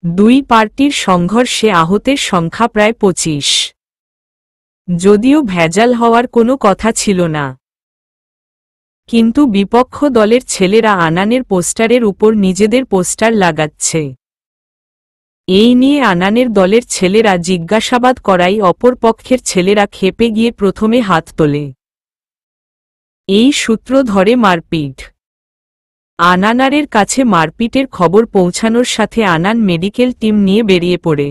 দুই পার্টির সংঘর্ষে আহতের সংখ্যা প্রায় 25। যদিও ভেজাল হওয়ার কোনো কথা ছিল না, কিন্তু বিপক্ষ দলের ছেলেরা আনানের পোস্টারের উপর নিজেদের পোস্টার লাগাচ্ছে। এই নিয়ে আনানের দলের ছেলেরা জিজ্ঞাসাবাদ করায় অপর পক্ষের ছেলেরা ক্ষেপে গিয়ে প্রথমে হাত তোলে। এই সূত্র ধরে মারপিট। আনানারের কাছে মারপিটের খবর পৌঁছানোর সাথে আনান মেডিকেল টিম নিয়ে বেরিয়ে পড়ে।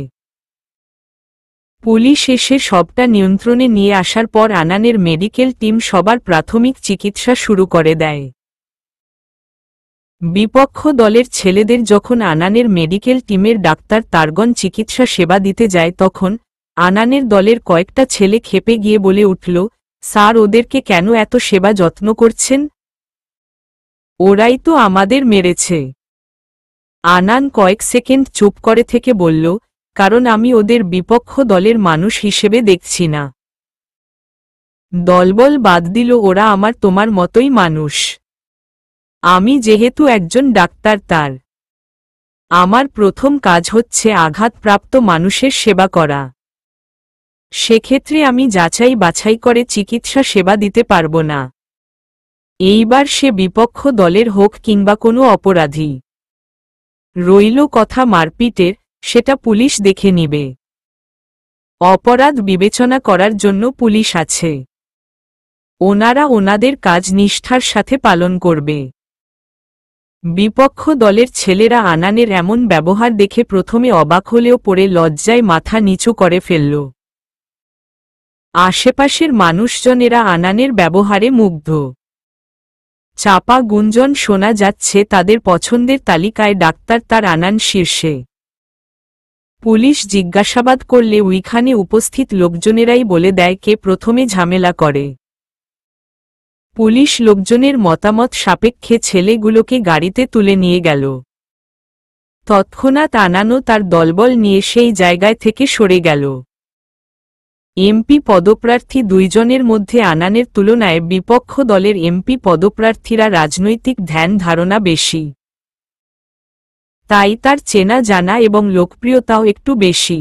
পুলিশ এসে সবটা নিয়ন্ত্রণে নিয়ে আসার পর আনানের মেডিকেল টিম সবার প্রাথমিক চিকিৎসা শুরু করে দেয়। বিপক্ষ দলের ছেলেদের যখন আনানের মেডিকেল টিমের ডাক্তার তারগণ চিকিৎসা সেবা দিতে যায় তখন আনানের দলের কয়েকটা ছেলে ক্ষেপে গিয়ে বলে উঠল, স্যার, ওদেরকে কেন এত সেবা যত্ন করছেন? ওরাই তো আমাদের মেরেছে। আনান কয়েক সেকেন্ড চুপ করে থেকে বলল, কারণ আমি ওদের বিপক্ষ দলের মানুষ হিসেবে দেখছি না। দলবল বাদ দিল, ওরা আমার তোমার মতোই মানুষ। আমি যেহেতু একজন ডাক্তার, তার আমার প্রথম কাজ হচ্ছে আঘাতপ্রাপ্ত মানুষের সেবা করা। সেক্ষেত্রে আমি যাচাই বাছাই করে চিকিৎসা সেবা দিতে পারব না। এইবার সে বিপক্ষ দলের হোক কিংবা কোনো অপরাধী। রইল কথা মারপিটের, সেটা পুলিশ দেখে নিবে। অপরাধ বিবেচনা করার জন্য পুলিশ আছে। ওনারা ওনাদের কাজ নিষ্ঠার সাথে পালন করবে। বিপক্ষ দলের ছেলেরা আনানের এমন ব্যবহার দেখে প্রথমে অবাক হলেও পরে লজ্জায় মাথা নিচু করে ফেলল। আশেপাশের মানুষজনেরা আনানের ব্যবহারে মুগ্ধ। চাপা গুঞ্জন শোনা যাচ্ছে তাদের পছন্দের তালিকায় ডাক্তার তার আনান শীর্ষে। পুলিশ জিজ্ঞাসাবাদ করলে ওইখানে উপস্থিত লোকজনেরাই বলে দেয় কে প্রথমে ঝামেলা করে। পুলিশ লোকজনের মতামত সাপেক্ষে ছেলেগুলোকে গাড়িতে তুলে নিয়ে গেল। তৎক্ষণাৎ আনানও তার দলবল নিয়ে সেই জায়গায় থেকে সরে গেল। এমপি পদপ্রার্থী দুইজনের মধ্যে আনানের তুলনায় বিপক্ষ দলের এমপি পদপ্রার্থীরা রাজনৈতিক ধ্যান ধারণা বেশি। তাই তার চেনা জানা এবং লোকপ্রিয়তাও একটু বেশি।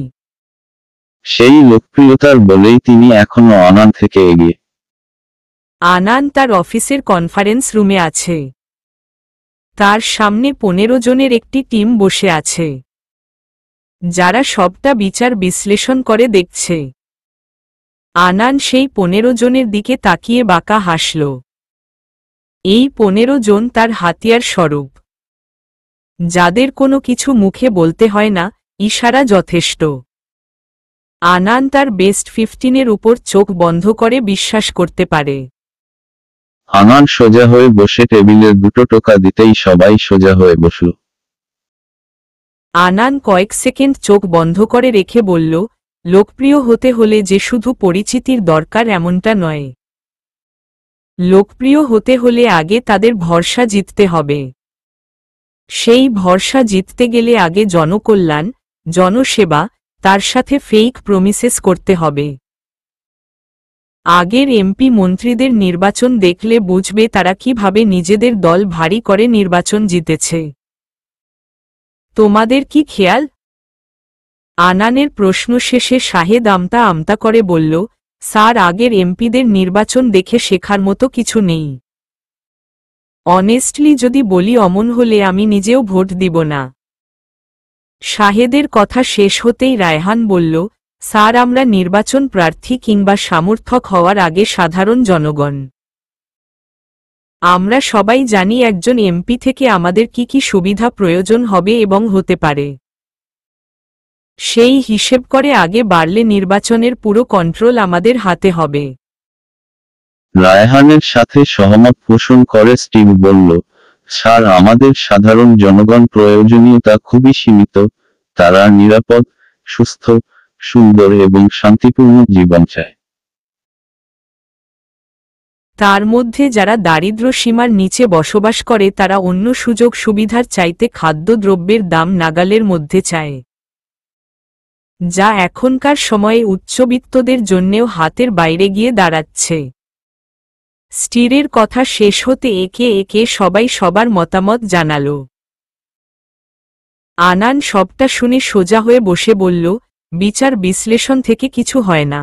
সেই লোকপ্রিয়তার বলেই তিনি এখনো আনান থেকে এগিয়ে। আনান তার অফিসের কনফারেন্স রুমে আছে। তার সামনে 15 জনের একটি টিম বসে আছে, যারা সবটা বিচার বিশ্লেষণ করে দেখছে। আনান সেই 15 জনের দিকে তাকিয়ে বাঁকা হাসল। এই 15 জন তার হাতিয়ার স্বরূপ, যাদের কোনো কিছু মুখে বলতে হয় না, ইশারা যথেষ্ট। আনান তার বেস্ট 15-এর উপর চোখ বন্ধ করে বিশ্বাস করতে পারে। আনান সোজা হয়ে বসে টেবিলের দুটো টোকা দিতেই সবাই সোজা হয়ে বসল। আনান কয়েক সেকেন্ড চোখ বন্ধ করে রেখে বলল, লোকপ্রিয় হতে হলে যে শুধু পরিচিতির দরকার এমনটা নয়। লোকপ্রিয় হতে হলে আগে তাদের ভরসা জিততে হবে। সেই ভরসা জিততে গেলে আগে জনকল্যাণ, জনসেবা, তার সাথে ফেক প্রমিসেস করতে হবে। আগের এমপি মন্ত্রীদের নির্বাচন দেখলে বুঝবে তারা কিভাবে নিজেদের দল ভারী করে নির্বাচন জিতেছে। তোমাদের কি খেয়াল? আনানের প্রশ্ন শেষে শাহেদ আমতা আমতা করে বলল, স্যার, আগের এমপিদের নির্বাচন দেখে শেখার মতো কিছু নেই। অনেস্টলি যদি বলি, অমন হলে আমি নিজেও ভোট দিব না। শাহেদের কথা শেষ হতেই রায়হান বলল, স্যার, আমরা নির্বাচন প্রার্থী কিংবা সমর্থক হওয়ার আগে সাধারণ জনগণ। আমরা সবাই জানি একজন এমপি থেকে আমাদের কি কি সুবিধা প্রয়োজন হবে এবং হতে পারে। সেই হিসেব করে আগে বাড়লে নির্বাচনের পুরো কন্ট্রোল আমাদের হাতে হবে। রায়হানের সাথে সহমত পোষণ করে স্টিভ বলল, স্যার, আমাদের সাধারণ জনগণ প্রয়োজনীয়তা খুবই সীমিত। তারা নিরাপদ, সুস্থ, সুন্দর এবং শান্তিপূর্ণ জীবন চায়। তার মধ্যে যারা দারিদ্র্য সীমার নিচে বসবাস করে তারা অন্য সুযোগ সুবিধার চাইতে খাদ্যদ্রব্যের দাম নাগালের মধ্যে চায়, যা এখনকার সময়ে উচ্চবিত্তদের জন্যেও হাতের বাইরে গিয়ে দাঁড়াচ্ছে। স্টিরের কথা শেষ হতে একে একে সবাই সবার মতামত জানালো। আনান সবটা শুনে সোজা হয়ে বসে বলল, বিচার বিশ্লেষণ থেকে কিছু হয় না।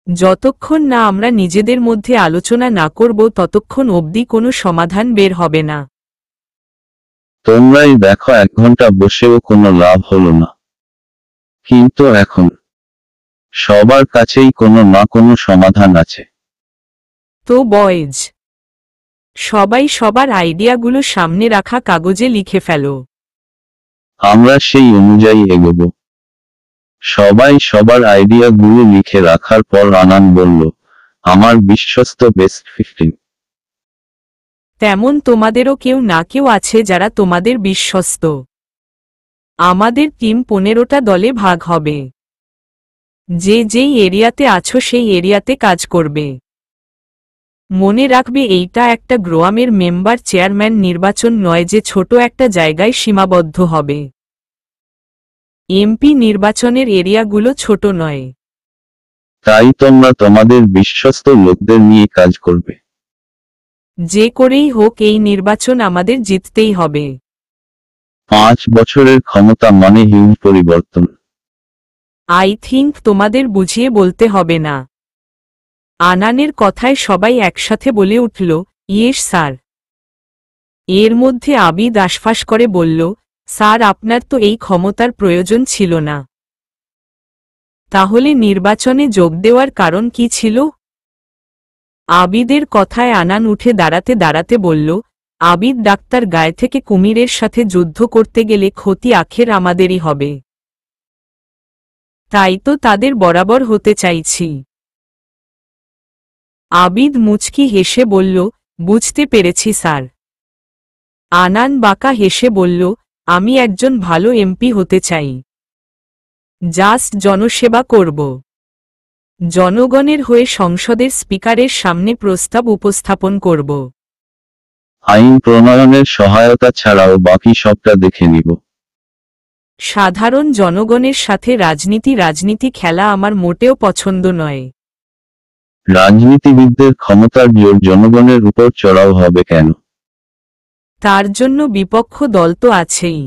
যতক্ষণ না আমরা নিজেদের মধ্যে আলোচনা না করব ততক্ষণ অবধি কোনো সমাধান বের হবে না। তোমরাই দেখো 1 ঘন্টা বসেও কোনো লাভ হলো না। কিন্তু এখন সবার কাছেই কোনো না কোনো সমাধান আছে। তো বয়েজ, সবাই সবার আইডিয়াগুলো সামনে রাখা কাগজে লিখে ফেলো। আমরা সেই অনুযায়ী এগোবো। সবাই সবার আইডিয়াগুলো লিখে রাখার পর আনান বলল, আমার বিশ্বস্ত বেস্ট 15। তেমন তোমাদেরও কেউ না কেউ আছে যারা তোমাদের বিশ্বস্ত। আমাদের টিম 15টা দলে ভাগ হবে। যে যেই এরিয়াতে আছো সেই এরিয়াতে কাজ করবে। মনে রাখবে এইটা একটা গ্রোয়ামের মেম্বার চেয়ারম্যান নির্বাচন নয় যে ছোট একটা জায়গায় সীমাবদ্ধ হবে। এমপি নির্বাচনের এরিয়াগুলো ছোট নয়। তাই তোমরা তোমাদের বিশ্বস্ত লোকদের নিয়ে কাজ করবে। যে করেই হোক এই নির্বাচন আমাদের জিততেই হবে। 5 বছরের ক্ষমতা মানে হিউজ পরিবর্তন। আই থিংক তোমাদের বুঝিয়ে বলতে হবে না। আনানের কথায় সবাই একসাথে বলে উঠল, ইয়েস স্যার। এর মধ্যে আবিদ আশফাস করে বলল, স্যার আপনার তো এই ক্ষমতার প্রয়োজন ছিল না। তাহলে নির্বাচনে যোগ দেওয়ার কারণ কি ছিল? আবিদের কথায় আনান উঠে দাঁড়াতে দাঁড়াতে বলল, আবিদ ডাক্তার গায়ে থেকে কুমিরের সাথে যুদ্ধ করতে গেলে ক্ষতি আখের আমাদেরই হবে। তাই তো তাদের বরাবর হতে চাইছি। আবিদ মুচকি হেসে বলল, বুঝতে পেরেছি স্যার। আনান বাঁকা হেসে বলল, আমি একজন ভালো এমপি হতে চাই। জাস্ট জনসেবা করব। জনগণের হয়ে সংসদের স্পিকারের সামনে প্রস্তাব উপস্থাপন করব। আইন প্রণয়নের সহায়তা ছাড়াও বাকি সবটা দেখে নিব। সাধারণ জনগণের সাথে রাজনীতি খেলা আমার মোটেও পছন্দ নয়। রাজনীতিবিদদের ক্ষমতার জোর জনগণের উপর চড়াও হবে কেন? তার জন্য বিপক্ষ দল তো আছেই।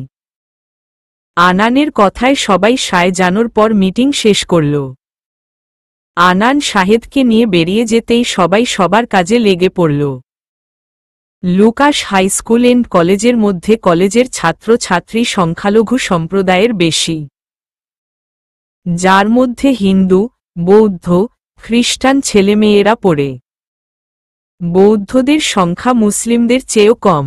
আনানের কথায় সবাই সায় জানোর পর মিটিং শেষ করল। আনান শাহেদকে নিয়ে বেরিয়ে যেতেই সবাই সবার কাজে লেগে পড়ল। লুকাস হাই স্কুল এন্ড কলেজের মধ্যে কলেজের ছাত্রছাত্রী সংখ্যালঘু সম্প্রদায়ের বেশি, যার মধ্যে হিন্দু, বৌদ্ধ, খ্রিস্টান ছেলেমেয়েরা পড়ে। বৌদ্ধদের সংখ্যা মুসলিমদের চেয়েও কম।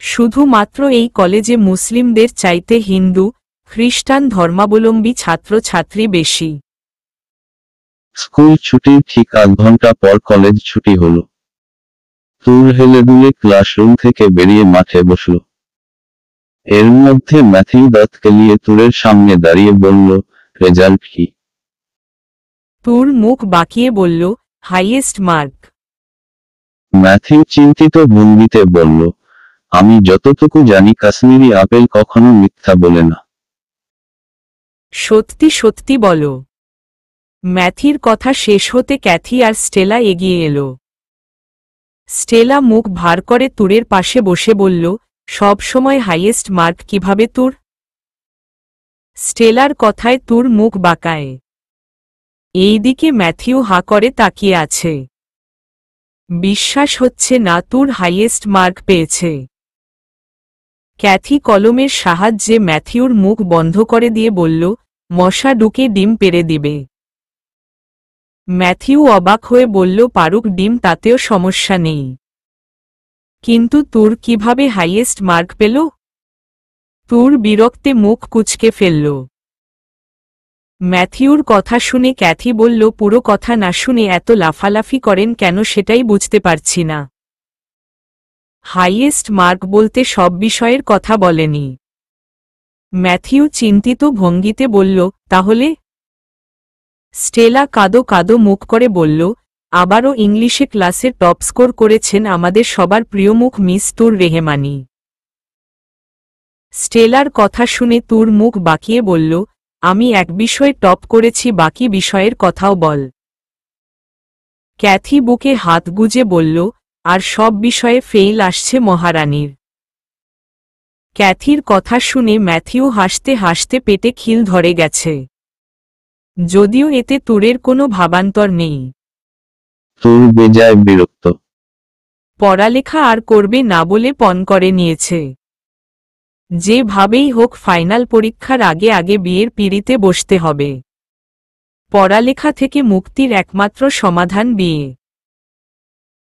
শুধুমাত্র এই কলেজে মুসলিমদের চাইতে হিন্দু, খ্রিস্টান ধর্মাবলম্বী ছাত্রছাত্রী বেশি। স্কুল ছুটির ঠিক 8 ঘন্টা পর কলেজ ছুটি হলো। তুর হেলেদুলে ক্লাসরুম থেকে বেরিয়ে মাঠে বসল। এর মধ্যে ম্যাথিউ দাঁত কেলিয়ে তুরের সামনে দাঁড়িয়ে বলল, রেজাল্ট কি? তুর মুখ বাঁকিয়ে বলল, হাইয়েস্ট মার্ক। ম্যাথিউ চিন্তিত ভঙ্গিতে বলল, আমি যতটুকু জানি কাশ্মীরি আপেল কখনো মিথ্যা বলে না। সত্যি সত্যি বলো। ম্যাথির কথা শেষ হতে ক্যাথি আর স্টেলা এগিয়ে এলো। স্টেলা মুখ ভার করে তুরের পাশে বসে বলল, সব সময় হাইয়েস্ট মার্ক কিভাবে তুর? স্টেলার কথায় তুর মুখ বাঁকায়। এইদিকে ম্যাথিউ হা করে তাকিয়ে আছে। বিশ্বাস হচ্ছে না তুর হাইয়েস্ট মার্ক পেয়েছে। ক্যাথি কলমের সাহায্যে ম্যাথিউর মুখ বন্ধ করে দিয়ে বলল, মশা ঢুকে ডিম পেড়ে দিবে। ম্যাথিউ অবাক হয়ে বলল, পারুক ডিম, তাতেও সমস্যা নেই। কিন্তু তুর কিভাবে হাইয়েস্ট মার্ক পেল? তুর বিরক্তে মুখ কুঁচকে ফেলল। ম্যাথিউর কথা শুনে ক্যাথি বলল, পুরো কথা না শুনে এত লাফালাফি করেন কেন সেটাই বুঝতে পারছি না। হাইয়েস্ট মার্ক বলতে সব বিষয়ের কথা বলেনি। ম্যাথিউ চিন্তিত ভঙ্গিতে বলল, তাহলে? স্টেলা কাদো কাদো মুখ করে বলল, আবারও ইংলিশে ক্লাসের টপ স্কোর করেছেন আমাদের সবার প্রিয় মুখ মিস তুর রেহমানি। স্টেলার কথা শুনে তুর মুখ বাঁকিয়ে বলল, আমি এক বিষয়ে টপ করেছি, বাকি বিষয়ের কথাও বল। ক্যাথি বুকে হাত গুজে বলল, আর সব বিষয়ে ফেইল আসছে মহারানীর। ক্যাথির কথা শুনে ম্যাথিউ হাসতে হাসতে পেটে খিল ধরে গেছে। যদিও এতে তুরের কোনো ভাবান্তর নেই। তুর বেজায় বিরক্ত। পড়ালেখা আর করবে না বলে পণ করে নিয়েছে। যেভাবেই হোক ফাইনাল পরীক্ষার আগে আগে বিয়ের পিঁড়িতে বসতে হবে। পড়ালেখা থেকে মুক্তির একমাত্র সমাধান বিয়ে।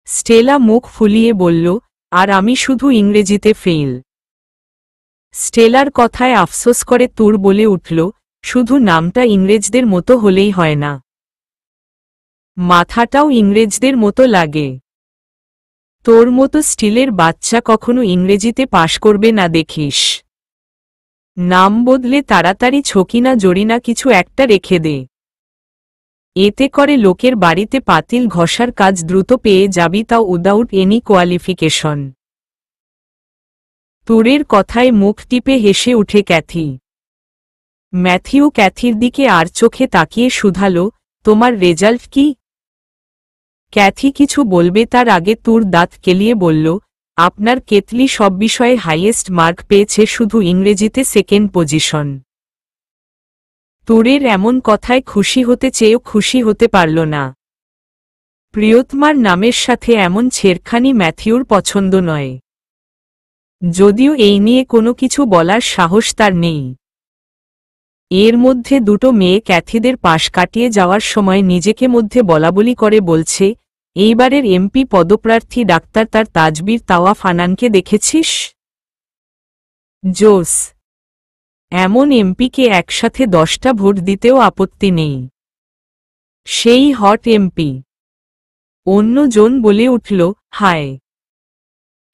স্টেলা মুখ ফুলিয়ে বলল, আর আমি শুধু ইংরেজিতে ফেল। স্টেলার কথায় আফসোস করে তুর বলে উঠল, শুধু নামটা ইংরেজদের মতো হলেই হয় না, মাথাটাও ইংরেজদের মতো লাগে। তোর মতো স্টিলের বাচ্চা কখনো ইংরেজিতে পাশ করবে না দেখিস। নাম বদলে তাড়াতাড়ি ছকিনা জরিনা কিছু একটা রেখে দে। এতে করে লোকের বাড়িতে পাতিল ঘষার কাজ দ্রুত পেয়ে যাবি, তাও উইদাউট এনি কোয়ালিফিকেশন। তুরের কথায় মুখ টিপে হেসে উঠে ক্যাথি। ম্যাথিউ ক্যাথির দিকে আর চোখে তাকিয়ে শুধালো, তোমার রেজাল্ট কি? ক্যাথি কিছু বলবে তার আগে তুর দাঁত কেলিয়ে বলল, আপনার কেতলি সব বিষয়ে হাইয়েস্ট মার্ক পেয়েছে, শুধু ইংরেজিতে সেকেন্ড পজিশন। তুরের এমন কথায় খুশি হতে চেয়েও খুশি হতে পারল না। প্রিয়তমার নামের সাথে এমন ছেড়খানি ম্যাথিউর পছন্দ নয়। যদিও এই নিয়ে কোনো কিছু বলার সাহস তার নেই। এর মধ্যে দুটো মেয়ে ক্যাথিদের পাশ কাটিয়ে যাওয়ার সময় নিজেকে মধ্যে বলাবলি করে বলছে, এইবারের এমপি পদপ্রার্থী ডাক্তার তার তাজবীর তাওয়াফ আনানকে দেখেছিস? জোস! এমন এমপিকে একসাথে 10টা ভোট দিতেও আপত্তি নেই। সেই হট এমপি। অন্যজন বলে উঠল, হায়!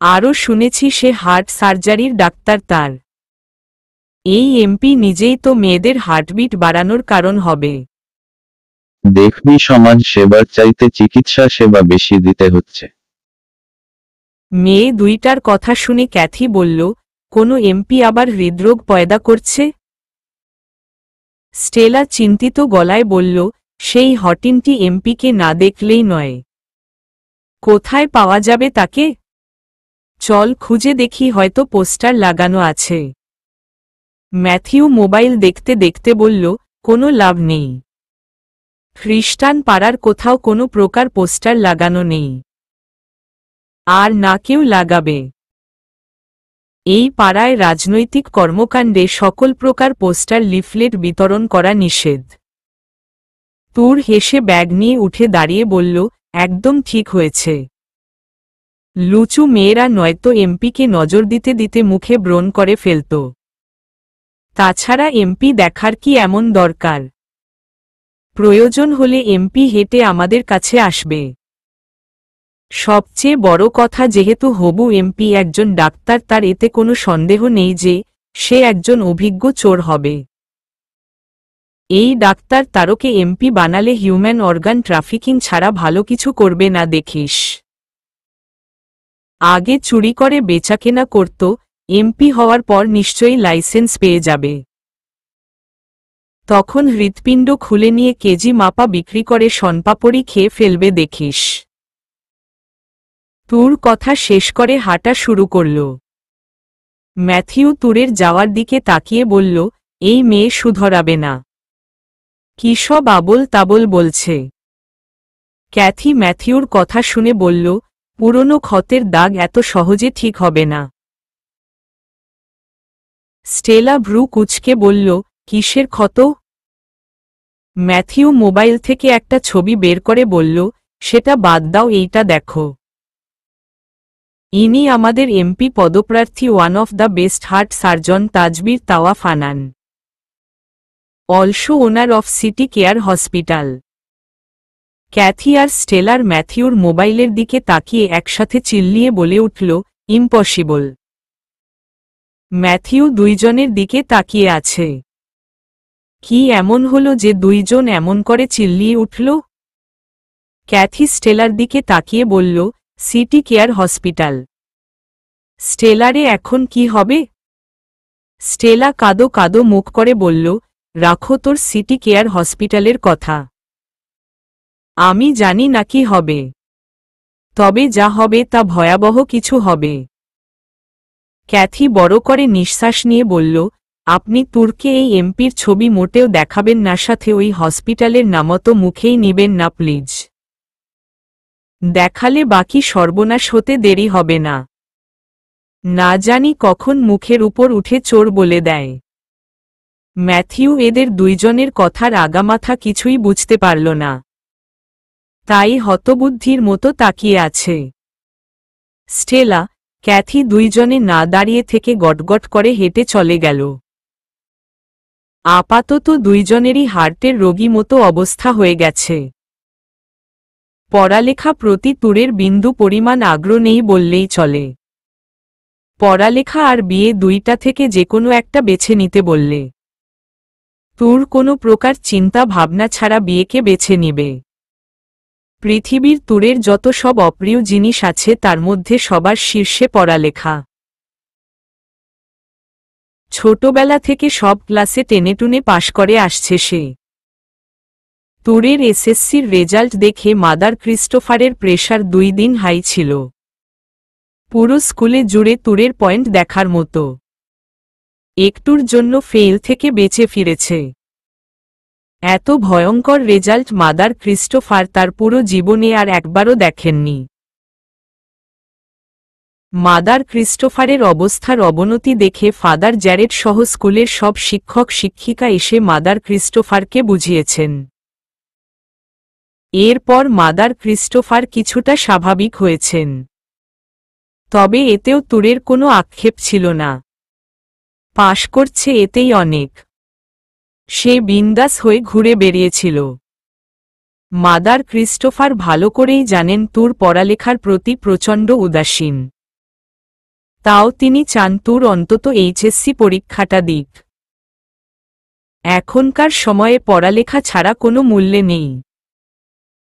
আরও শুনেছি সে হার্ট সার্জারির ডাক্তার। তার এই এমপি নিজেই তো মেয়েদের হার্টবিট বাড়ানোর কারণ হবে। দেখবি সমাজ সেবার চাইতে চিকিৎসা সেবা বেশি দিতে হচ্ছে। মেয়ে দুইটার কথা শুনে ক্যাথি বলল, কোনো এমপি আবার হৃদরোগ পয়দা করছে? স্টেলা চিন্তিত গলায় বলল, সেই হটিনটি এমপিকে না দেখলেই নয়। কোথায় পাওয়া যাবে তাকে? চল খুঁজে দেখি, হয়তো পোস্টার লাগানো আছে। ম্যাথিউ মোবাইল দেখতে দেখতে বলল, কোনো লাভ নেই। খ্রিস্টান পাড়ার কোথাও কোনো প্রকার পোস্টার লাগানো নেই, আর না কেউ লাগাবে। এই পাড়ায় রাজনৈতিক কর্মকাণ্ডে সকল প্রকার পোস্টার লিফলেট বিতরণ করা নিষেধ। তুর হেসে ব্যাগ নিয়ে উঠে দাঁড়িয়ে বলল, একদম ঠিক হয়েছে। লুচু মেয়েরা নয়তো এমপিকে নজর দিতে দিতে মুখে ব্রণ করে ফেলত। তাছাড়া এমপি দেখার কি এমন দরকার? প্রয়োজন হলে এমপি হেঁটে আমাদের কাছে আসবে। সবচেয়ে বড় কথা, যেহেতু হবু এমপি একজন ডাক্তার, তার এতে কোনো সন্দেহ নেই যে সে একজন অভিজ্ঞ চোর হবে। এই ডাক্তার তারকে এমপি বানালে হিউম্যান অর্গান ট্রাফিকিং ছাড়া ভালো কিছু করবে না দেখিস। আগে চুরি করে বেচাকেনা করত, এমপি হওয়ার পর নিশ্চয়ই লাইসেন্স পেয়ে যাবে। তখন হৃৎপিণ্ড খুলে নিয়ে কেজি মাপা বিক্রি করে শনপাপড়ি খেয়ে ফেলবে দেখিস। তুর কথা শেষ করে হাঁটা শুরু করল। ম্যাথিউ তুরের যাওয়ার দিকে তাকিয়ে বলল, এই মেয়ে শুধরাবে না। কি সব আবোল তাবোল বলছে? ক্যাথি ম্যাথিউর কথা শুনে বলল, পুরনো ক্ষতের দাগ এত সহজে ঠিক হবে না। স্টেলা ভ্রু কুঁচকে বলল, কিসের ক্ষত? ম্যাথিউ মোবাইল থেকে একটা ছবি বের করে বলল, সেটা বাদ দাও, এইটা দেখো। ইনি আমাদের এমপি পদপ্রার্থী, one of the best heart surgeon Tajbir Tawaf Anan, also owner of city care hospital. Cathy আর স্টেলার ম্যাথিউর মোবাইলের দিকে তাকিয়ে একসাথে চিল্লিয়ে বলে উঠল, ইম্পসিবল। ম্যাথিউ দুইজনের দিকে তাকিয়ে আছে। কি এমন হলো যে দুইজন এমন করে চিল্লিয়ে উঠল? ক্যাথি স্টেলার দিকে তাকিয়ে বলল, সিটি কেয়ার হসপিটাল। স্টেলারে এখন কি হবে? স্টেলা কাদো কাদো মুখ করে বলল, রাখো তোর সিটি কেয়ার হসপিটালের কথা। আমি জানি না কি হবে, তবে যা হবে তা ভয়াবহ কিছু হবে। ক্যাথি বড় করে নিঃশ্বাস নিয়ে বলল, আপনি তুরকে এই এমপির ছবি মোটেও দেখাবেন না, সাথে ওই হসপিটালের নামতো মুখেই নিবেন না প্লিজ। দেখালে বাকি সর্বনাশ হতে দেরি হবে না। না জানি কখন মুখের উপর উঠে চোর বলে দেয়। ম্যাথিউ এদের দুইজনের কথার আগামাথা কিছুই বুঝতে পারল না। তাই হতবুদ্ধির মতো তাকিয়ে আছে। স্টেলা, ক্যাথি দুইজনে না দাঁড়িয়ে থেকে গটগট করে হেঁটে চলে গেল। আপাতত দুইজনেরই হার্টের রোগী মতো অবস্থা হয়ে গেছে। পড়ালেখা প্রতি তুরের বিন্দু পরিমাণ আগ্রহ নেই বললেই চলে। পড়ালেখা আর বিয়ে দুইটা থেকে যে কোনো একটা বেছে নিতে বললে তুর কোনো প্রকার চিন্তা ভাবনা ছাড়া বিয়েকে বেছে নিবে। পৃথিবীর তুরের যত সব অপ্রিয় জিনিস আছে তার মধ্যে সবার শীর্ষে পড়ালেখা। ছোটবেলা থেকে সব ক্লাসে টেনেটুনে পাশ করে আসছে সে। তুরের এসএসসির রেজাল্ট দেখে মাদার ক্রিস্টোফারের প্রেশার 2 দিন হাই ছিল। পুরো স্কুলে জুড়ে তুরের পয়েন্ট দেখার মতো। একটুর জন্য ফেল থেকে বেঁচে ফিরেছে। এত ভয়ঙ্কর রেজাল্ট মাদার ক্রিস্টোফার তার পুরো জীবনে আর একবারও দেখেননি। মাদার ক্রিস্টোফারের অবস্থার অবনতি দেখে ফাদার জ্যারেড সহ স্কুলের সব শিক্ষক শিক্ষিকা এসে মাদার ক্রিস্টোফারকে বুঝিয়েছেন। এরপর মাদার ক্রিস্টোফার কিছুটা স্বাভাবিক হয়েছেন। তবে এতেও তুরের কোনো আক্ষেপ ছিল না। পাশ করছে এতেই অনেক। সে বিন্দাস হয়ে ঘুরে বেরিয়েছিল। মাদার ক্রিস্টোফার ভালো করেই জানেন তুর পড়ালেখার প্রতি প্রচণ্ড উদাসীন। তাও তিনি চান তুর অন্তত এইচএসসি পরীক্ষাটা দিক। এখনকার সময়ে পড়ালেখা ছাড়া কোনো মূল্যে নেই।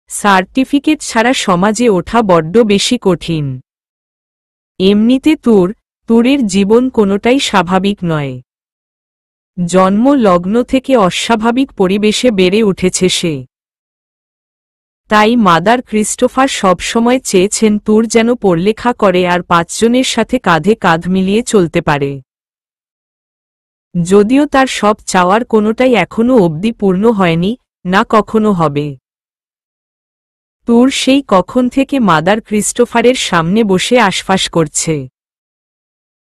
সার্টিফিকেট ছাড়া সমাজে ওঠা বড্ড বেশি কঠিন। এমনিতে তুরের জীবন কোনোটাই স্বাভাবিক নয়। জন্ম লগ্ন থেকে অস্বাভাবিক পরিবেশে বেড়ে উঠেছে সে। তাই মাদার ক্রিস্টোফার সবসময় চেয়েছেন তুর যেন পড়ালেখা করে আর 5 জনের সাথে কাঁধে কাঁধ মিলিয়ে চলতে পারে। যদিও তার সব চাওয়ার কোনোটাই এখনো অবধি পূর্ণ হয়নি, না কখনো হবে। তুর সেই কখন থেকে মাদার ক্রিস্টোফারের সামনে বসে আশফাস করছে।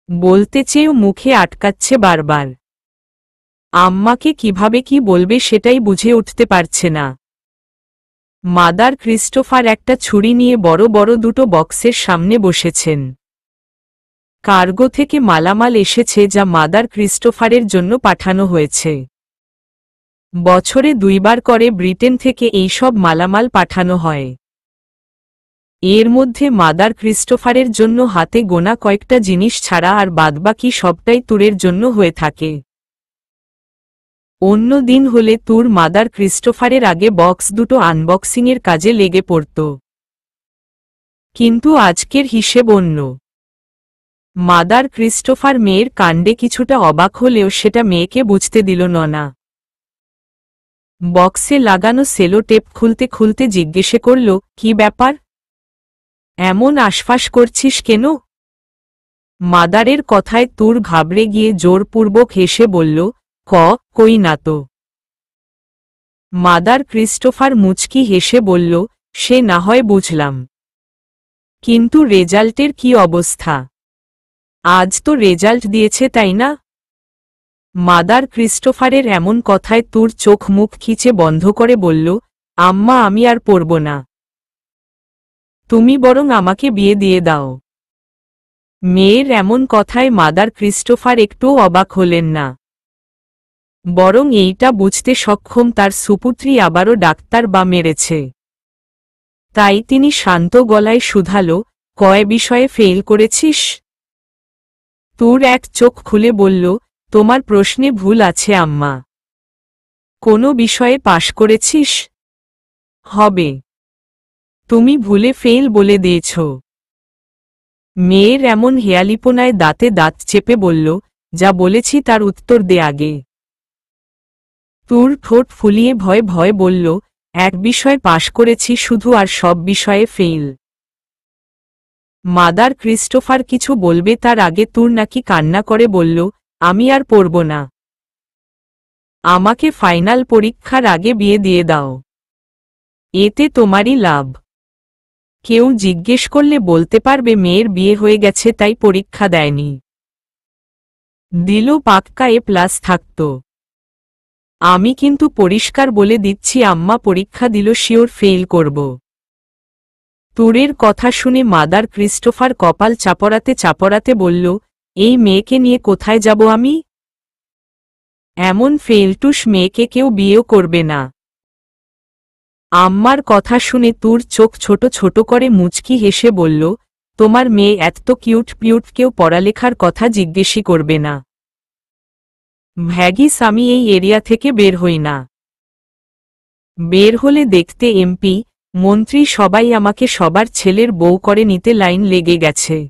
বলতে চেয়েও মুখে আটকাচ্ছে বারবার। আম্মাকে কিভাবে কি বলবে সেটাই বুঝে উঠতে পারছে না। মাদার ক্রিস্টোফার একটা ছুরি নিয়ে বড় বড় দুটো বক্সের সামনে বসেছেন। কার্গো থেকে মালামাল এসেছে যা মাদার ক্রিস্টোফারের জন্য পাঠানো হয়েছে। বছরে 2 বার করে ব্রিটেন থেকে এই সব মালামাল পাঠানো হয়। এর মধ্যে মাদার ক্রিস্টোফারের জন্য হাতে গোনা কয়েকটা জিনিস ছাড়া আর বাদবাকি সবটাই তুরের জন্য হয়ে থাকে। অন্য দিন হলে তুর মাদার ক্রিস্টোফারের আগে বক্স দুটো আনবক্সিংয়ের কাজে লেগে পড়ত। কিন্তু আজকের হিসেব অন্য। মাদার ক্রিস্টোফার মেয়ের কাণ্ডে কিছুটা অবাক হলেও সেটা মেয়েকে বুঝতে দিল না। বক্সে লাগানো সেলো টেপ খুলতে খুলতে জিজ্ঞেস করল, কি ব্যাপার? এমন আশফাস করছিস কেন? মাদারের কথায় তুর ঘাবড়ে গিয়ে জোরপূর্বক হেসে বলল, কই না তো। মাদার ক্রিস্টোফার মুচকি হেসে বলল, সে না হয় বুঝলাম, কিন্তু রেজাল্টের কি অবস্থা? আজ তো রেজাল্ট দিয়েছে তাই না? মাদার ক্রিস্টোফারের এমন কথায় তুর চোখ মুখ খিচে বন্ধ করে বলল, আম্মা আমি আর পড়ব না। তুমি বরং আমাকে বিয়ে দিয়ে দাও। মেয়ের এমন কথায় মাদার ক্রিস্টোফার একটুও অবাক হলেন না। বরং এইটা বুঝতে সক্ষম তার সুপুত্রী আবারও ডাক্তার বা মেরেছে। তাই তিনি শান্ত গলায় শুধালো, কয় বিষয়ে ফেল করেছিস? তুর এক চোখ খুলে বলল, তোমার প্রশ্নে ভুল আছে আম্মা। কোনো বিষয়ে পাশ করেছিস? হবে। তুমি ভুলে ফেল বলে দিয়েছ। মেয়ের এমন হেয়ালিপনায় দাঁতে দাঁত চেপে বলল, যা বলেছি তার উত্তর দে আগে। তুর ঠোঁট ফুলিয়ে ভয়ে ভয়ে বলল, এক বিষয়ে পাশ করেছি শুধু, আর সব বিষয়ে ফেল। মাদার ক্রিস্টোফার কিছু বলবে তার আগে তুর নাকি কান্না করে বলল, আমি আর পড়ব না। আমাকে ফাইনাল পরীক্ষার আগে বিয়ে দিয়ে দাও। এতে তোমারই লাভ। কেউ জিজ্ঞেস করলে বলতে পারবে মেয়ের বিয়ে হয়ে গেছে তাই পরীক্ষা দেয়নি। দিল পাক্কা A+ থাকত। আমি কিন্তু পরিষ্কার বলে দিচ্ছি আম্মা পরীক্ষা দিল শিওর ফেল করব। তুরের কথা শুনে মাদার ক্রিস্টোফার কপাল চাপড়াতে চাপড়াতে বলল, এই মেয়েকে নিয়ে কোথায় যাব আমি? এমন ফেলটুস মেয়েকে কেউ বিয়েও করবে না। আম্মার কথা শুনে তুর চোখ ছোট ছোট করে মুচকি হেসে বলল, তোমার মেয়ে এত কিউট পিউট কেউ পড়ালেখার কথা জিজ্ঞেসই করবে না। ভ্যাগিস আমি এই এরিয়া থেকে বের হই না। বের হলে দেখতে এমপি, মন্ত্রী সবাই আমাকে সবার ছেলের বউ করে নিতে লাইন লেগে গেছে।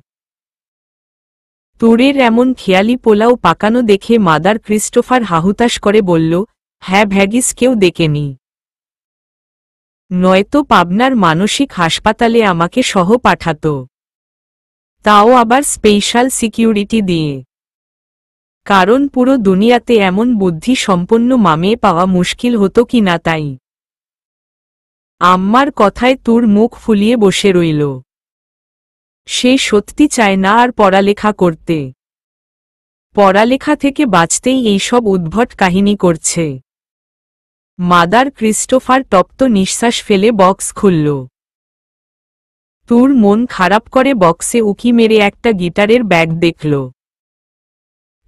তুরের এমন খেয়ালি পোলাও পাকানো দেখে মাদার ক্রিস্টোফার হাহুতাশ করে বলল, হ্যাঁ ভ্যাগিস কেউ দেখেনি। নয়তো পাবনার মানসিক হাসপাতালে আমাকে সহ পাঠাত। তাও আবার স্পেশাল সিকিউরিটি দিয়ে। কারণ পুরো দুনিয়াতে এমন বুদ্ধি সম্পন্ন মামে পাওয়া মুশকিল হতো কি না তাই। আম্মার কথায় তুর মুখ ফুলিয়ে বসে রইল। সে সত্যি চায় না আর পড়ালেখা করতে। পড়ালেখা থেকে বাঁচতেই এইসব উদ্ভট কাহিনী করছে। মাদার ক্রিস্টোফার তপ্ত নিঃশ্বাস ফেলে বক্স খুলল। তুর মন খারাপ করে বক্সে উকি মেরে একটা গিটারের ব্যাগ দেখল।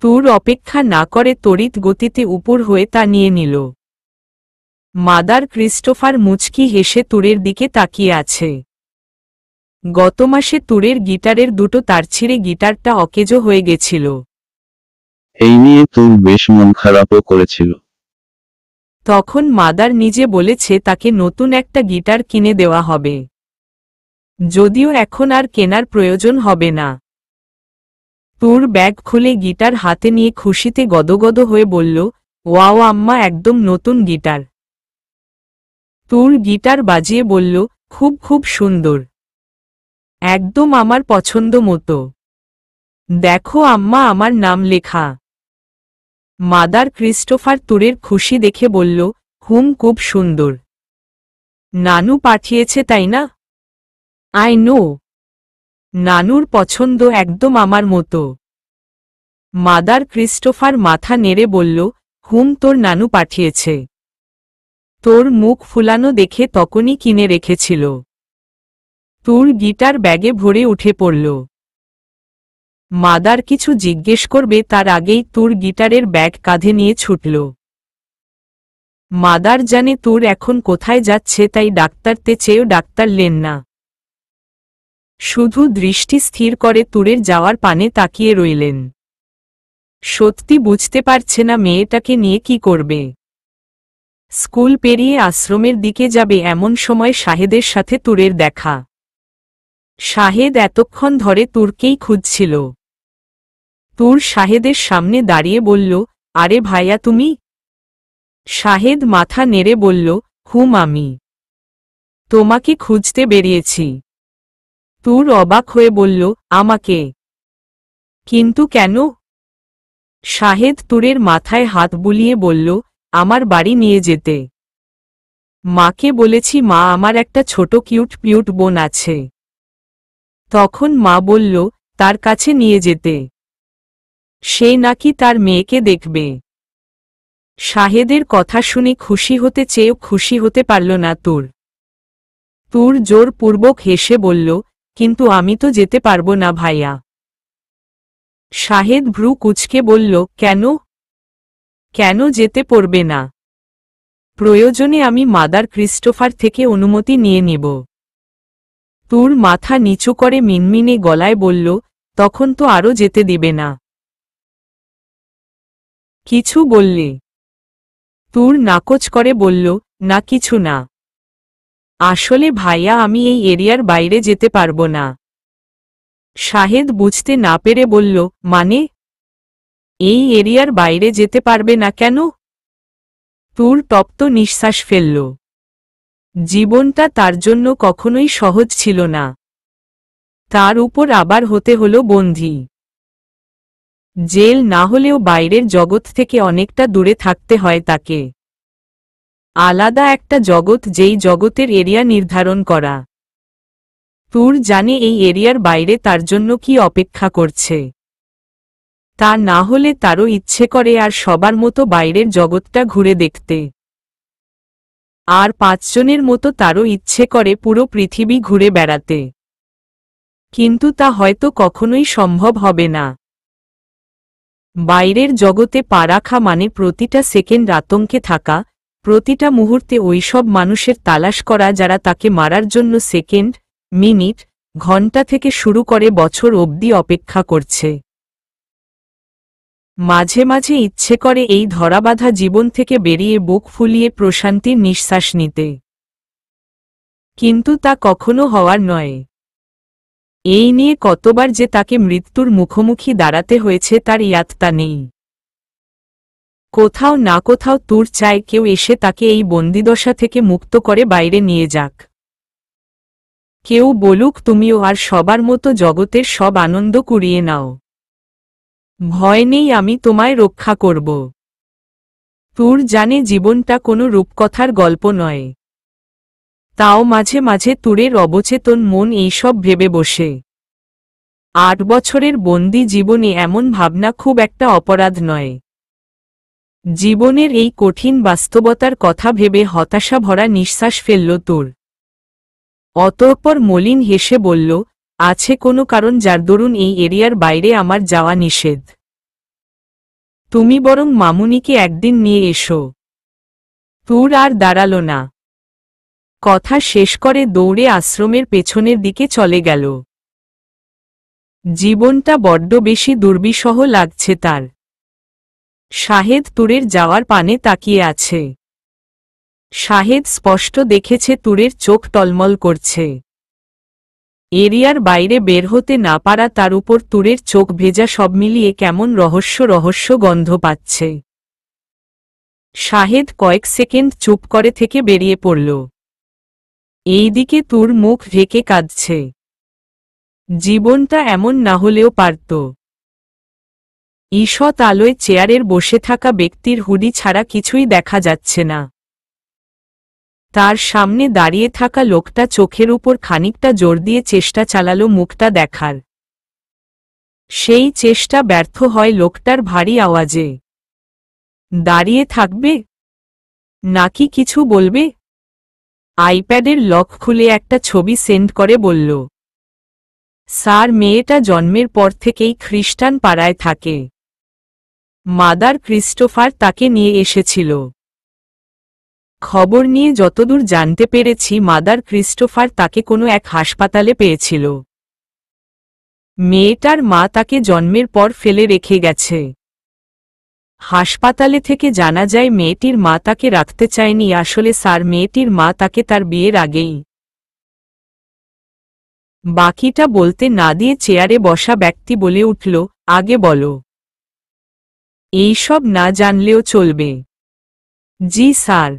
তুর অপেক্ষা না করে তড়িৎ গতিতে উপর হয়ে তা নিয়ে নিল। মাদার ক্রিস্টোফার মুচকি হেসে তুরের দিকে তাকিয়ে আছে। গত মাসে তুরের গিটারের দুটো তার ছিঁড়ে গিটারটা অকেজো হয়ে গেছিল। এই নিয়ে তুর বেশ মন খারাপও করেছিল। তখন মাদার নিজে বলেছে তাকে নতুন একটা গিটার কিনে দেওয়া হবে। যদিও এখন আর কেনার প্রয়োজন হবে না। তুর ব্যাগ খুলে গিটার হাতে নিয়ে খুশিতে গদগদ হয়ে বলল, ওয়াও আম্মা একদম নতুন গিটার। তুর গিটার বাজিয়ে বলল, খুব খুব সুন্দর। একদম আমার পছন্দ মতো। দেখো আম্মা আমার নাম লেখা। মাদার ক্রিস্টোফার তুরের খুশি দেখে বলল, খুব সুন্দর। নানু পাঠিয়েছে তাই না? I know. নানুর পছন্দ একদম আমার মতো। মাদার ক্রিস্টোফার মাথা নেড়ে বলল, তোর নানু পাঠিয়েছে। তোর মুখ ফুলানো দেখে তখনই কিনে রেখেছিল। তুর গিটার ব্যাগে ভরে উঠে পড়ল। মাদার কিছু জিজ্ঞেস করবে তার আগেই তুর গিটারের ব্যাগ কাঁধে নিয়ে ছুটল। মাদার জানে তুর এখন কোথায় যাচ্ছে তাই ডাক্তারতে চেয়েও ডাক্তার লেন না। শুধু দৃষ্টি স্থির করে তুরের যাওয়ার পানে তাকিয়ে রইলেন। সত্যি বুঝতে পারছে না মেয়েটাকে নিয়ে কি করবে। স্কুল পেরিয়ে আশ্রমের দিকে যাবে এমন সময় শাহেদের সাথে তুরের দেখা। শাহেদ এতক্ষণ ধরে তুরকেই খুঁজছিল। তুর শাহেদের সামনে দাঁড়িয়ে বলল, আরে ভাইয়া তুমি? শাহেদ মাথা নেড়ে বলল, আমি তোমাকে খুঁজতে বেরিয়েছি। তুর অবাক হয়ে বলল, আমাকে? কিন্তু কেন? শাহেদ তুরের মাথায় হাত বুলিয়ে বলল, আমার বাড়ি নিয়ে যেতে। মাকে বলেছি মা আমার একটা ছোট কিউট পিউট বোন আছে। তখন মা বলল তার কাছে নিয়ে যেতে। সে নাকি তার মেয়েকে দেখবে। শাহেদের কথা শুনে খুশি হতে চেয়েও খুশি হতে পারল না তুর। তুর জোরপূর্বক হেসে বলল, কিন্তু আমি তো যেতে পারবো না ভাইয়া। শাহেদ ভ্রু কুঁচকে বলল, কেন? কেন যেতে পারবে না? প্রয়োজনে আমি মাদার ক্রিস্টোফার থেকে অনুমতি নিয়ে নিব। তুর মাথা নিচু করে মিনমিনে গলায় বলল, তখন তো আরও যেতে দিবে না। কিছু বললে? তুর নাকচ করে বলল, না কিছু না। আসলে ভাইয়া আমি এই এরিয়ার বাইরে যেতে পারবো না। শাহেদ বুঝতে না পেরে বলল, মানে? এই এরিয়ার বাইরে যেতে পারবে না কেন? তুর তপ্ত নিঃশ্বাস ফেলল। জীবনটা তার জন্য কখনোই সহজ ছিল না। তার উপর আবার হতে হলো বন্দী। জেল না হলেও বাইরের জগৎ থেকে অনেকটা দূরে থাকতে হয় তাকে। আলাদা একটা জগৎ, যেই জগতের এরিয়া নির্ধারণ করা। তুর জানে এই এরিয়ার বাইরে তার জন্য কি অপেক্ষা করছে। তা না হলে তারও ইচ্ছে করে আর সবার মতো বাইরের জগৎটা ঘুরে দেখতে। আর 5 জনের মতো তারও ইচ্ছে করে পুরো পৃথিবী ঘুরে বেড়াতে। কিন্তু তা হয়তো কখনোই সম্ভব হবে না। বাইরের জগতে পা রাখা মানে প্রতিটা সেকেন্ড আতঙ্কে থাকা, প্রতিটা মুহূর্তে ওইসব মানুষের তালাশ করা যারা তাকে মারার জন্য সেকেন্ড, মিনিট, ঘন্টা থেকে শুরু করে বছর অবধি অপেক্ষা করছে। মাঝে মাঝে ইচ্ছে করে এই ধরাবাঁধা জীবন থেকে বেরিয়ে বুক ফুলিয়ে প্রশান্তির নিঃশ্বাস নিতে। কিন্তু তা কখনো হওয়ার নয়। এই নিয়ে কতবার যে তাকে মৃত্যুর মুখোমুখি দাঁড়াতে হয়েছে তার ইয়াত্তা নেই। কোথাও না কোথাও তুর চায় কেউ এসে তাকে এই বন্দিদশা থেকে মুক্ত করে বাইরে নিয়ে যাক। কেউ বলুক, তুমিও আর সবার মতো জগতের সব আনন্দ কুড়িয়ে নাও, ভয় নেই, আমি তোমায় রক্ষা করব। তুর জানে জীবনটা কোনো রূপকথার গল্প নয়। তাও মাঝে মাঝে তুরের অবচেতন মন এইসব ভেবে বসে। 8 বছরের বন্দি জীবনে এমন ভাবনা খুব একটা অপরাধ নয়। জীবনের এই কঠিন বাস্তবতার কথা ভেবে হতাশা ভরা নিঃশ্বাস ফেলল তুর। অতঃপর মলিন হেসে বলল, আছে কোনো কারণ যার দরুন এই এরিয়ার বাইরে আমার যাওয়া নিষেধ? তুমি বরং মামুনিকে একদিন নিয়ে এসো। তুর আর দাঁড়াল না। কথা শেষ করে দৌড়ে আশ্রমের পেছনের দিকে চলে গেল। জীবনটা বড্ড বেশি দুর্বিষহ লাগছে তার। শাহেদ তুরের যাওয়ার পানে তাকিয়ে আছে। শাহেদ স্পষ্ট দেখেছে তুরের চোখ টলমল করছে। এরিয়ার বাইরে বের হতে না পারা, তার উপর তুরের চোখ ভেজা, সব মিলিয়ে কেমন রহস্য রহস্য গন্ধ পাচ্ছে। শাহেদ কয়েক সেকেন্ড চুপ করে থেকে বেরিয়ে পড়ল। এইদিকে তুর মুখ ঢেকে কাঁদছে। জীবনটা এমন না হলেও পারত। ঈষৎ আলোয় চেয়ারের বসে থাকা ব্যক্তির হুডি ছাড়া কিছুই দেখা যাচ্ছে না। তার সামনে দাঁড়িয়ে থাকা লোকটা চোখের উপর খানিকটা জোর দিয়ে চেষ্টা চালালো মুখটা দেখার। সেই চেষ্টা ব্যর্থ হয় লোকটার ভারী আওয়াজে। দাঁড়িয়ে থাকবে নাকি কিছু বলবে? আইপ্যাডের লক খুলে একটা ছবি সেন্ড করে বলল, স্যার, মেয়েটা জন্মের পর থেকেই খ্রিস্টান পাড়ায় থাকে। মাদার ক্রিস্টোফার তাকে নিয়ে এসেছিল। খবর নিয়ে যতদূর জানতে পেরেছি, মাদার ক্রিস্টোফার তাকে কোনো এক হাসপাতালে পেয়েছিল। মেয়েটার মা তাকে জন্মের পর ফেলে রেখে গেছে। হাসপাতালে থেকে জানা যায় মেয়েটির মা তাকে রাখতে চায়নি। আসলে স্যার, মেয়েটির মা তাকে তার বিয়ের আগেই। বাকিটা বলতে না দিয়ে চেয়ারে বসা ব্যক্তি বলে উঠল, আগে বলো। এইসব না জানলেও চলবে। জি স্যার।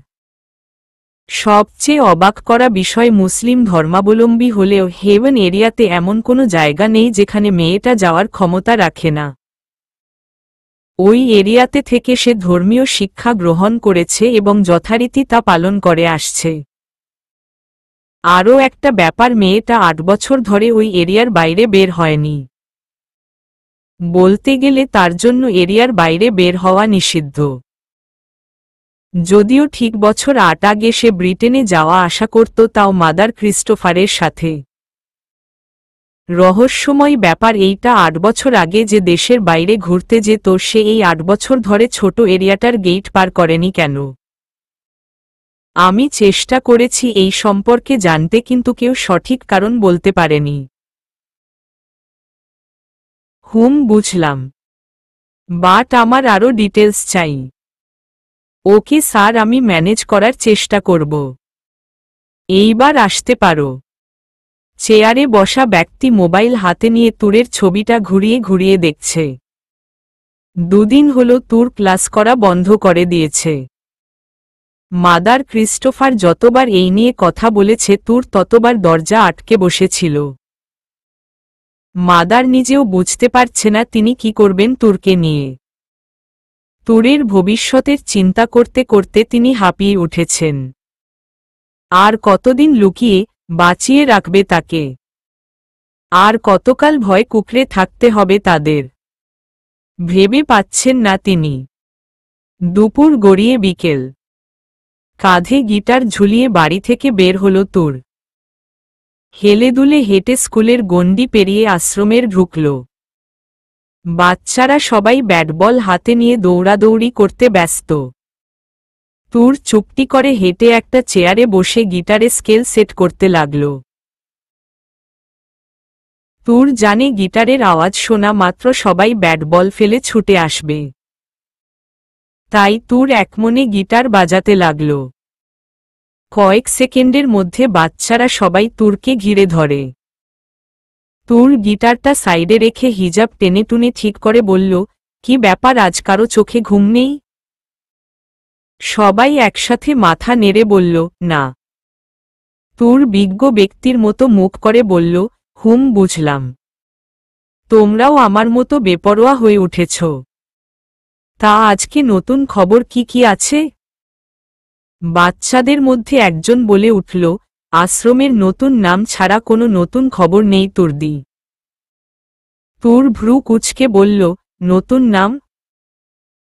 সবচেয়ে অবাক করা বিষয়, মুসলিম ধর্মাবলম্বী হলেও হেভেন এরিয়াতে এমন কোনো জায়গা নেই যেখানে মেয়েটা যাওয়ার ক্ষমতা রাখে না। ওই এরিয়াতে থেকে সে ধর্মীয় শিক্ষা গ্রহণ করেছে এবং যথারীতি তা পালন করে আসছে। আরও একটা ব্যাপার, মেয়েটা 8 বছর ধরে ওই এরিয়ার বাইরে বের হয়নি। বলতে গেলে তার জন্য এরিয়ার বাইরে বের হওয়া নিষিদ্ধ। যদিও ঠিক বছর 8 আগে সে ব্রিটেনে যাওয়া আশা করত, তাও মাদার ক্রিস্টোফারের সাথে। রহস্যময় ব্যাপার এইটা, 8 বছর আগে যে দেশের বাইরে ঘুরতে যেত, সে এই 8 বছর ধরে ছোট এরিয়াটার গেট পার করেনি কেন? আমি চেষ্টা করেছি এই সম্পর্কে জানতে, কিন্তু কেউ সঠিক কারণ বলতে পারেনি। বুঝলাম, বাট আমার আরও ডিটেলস চাই। ওকে স্যার, আমি ম্যানেজ করার চেষ্টা করব। এইবার আসতে পারো। চেয়ারে বসা ব্যক্তি মোবাইল হাতে নিয়ে তুরের ছবিটা ঘুরিয়ে ঘুরিয়ে দেখছে। 2 দিন হলো তুর ক্লাস করা বন্ধ করে দিয়েছে। মাদার ক্রিস্টোফার যতবার এই নিয়ে কথা বলেছে, তুর ততবার দরজা আটকে বসেছিল। মাদার নিজেও বুঝতে পারছে না তিনি কি করবেন তুরকে নিয়ে। তুরের ভবিষ্যতের চিন্তা করতে করতে তিনি হাঁপিয়ে উঠেছেন। আর কতদিন লুকিয়ে বাঁচিয়ে রাখবে তাকে? আর কতকাল ভয় কুঁকড়ে থাকতে হবে তাদের? ভেবে পাচ্ছেন না তিনি। দুপুর গড়িয়ে বিকেল। কাঁধে গিটার ঝুলিয়ে বাড়ি থেকে বের হল তুর। হেলে দুলে হেঁটে স্কুলের গণ্ডি পেরিয়ে আশ্রমের ঢুকল। বাচ্চারা সবাই ব্যাট বল হাতে নিয়ে দৌড়াদৌড়ি করতে ব্যস্ত। তুর চুপটি করে হেঁটে একটা চেয়ারে বসে গিটারে স্কেল সেট করতে লাগল। তুর জানে গিটারের আওয়াজ শোনা মাত্র সবাই ব্যাট বল ফেলে ছুটে আসবে। তাই তুর একমনে গিটার বাজাতে লাগল। কয়েক সেকেন্ডের মধ্যে বাচ্চারা সবাই তুরকে ঘিরে ধরে। তুর গিটারটা সাইডে রেখে হিজাব টেনে টুনে ঠিক করে বলল, কি ব্যাপার, আজ কারো চোখে ঘুম নেই? সবাই একসাথে মাথা নেড়ে বলল, না। তুর বিজ্ঞ ব্যক্তির মতো মুখ করে বলল, বুঝলাম। তোমরাও আমার মতো বেপরোয়া হয়ে উঠেছ। তা আজকে নতুন খবর কি কি আছে? বাচ্চাদের মধ্যে একজন বলে উঠল, আশ্রমের নতুন নাম ছাড়া কোনো নতুন খবর নেই তুর্দি। তুর ভ্রু কুঁচকে বলল, নতুন নাম?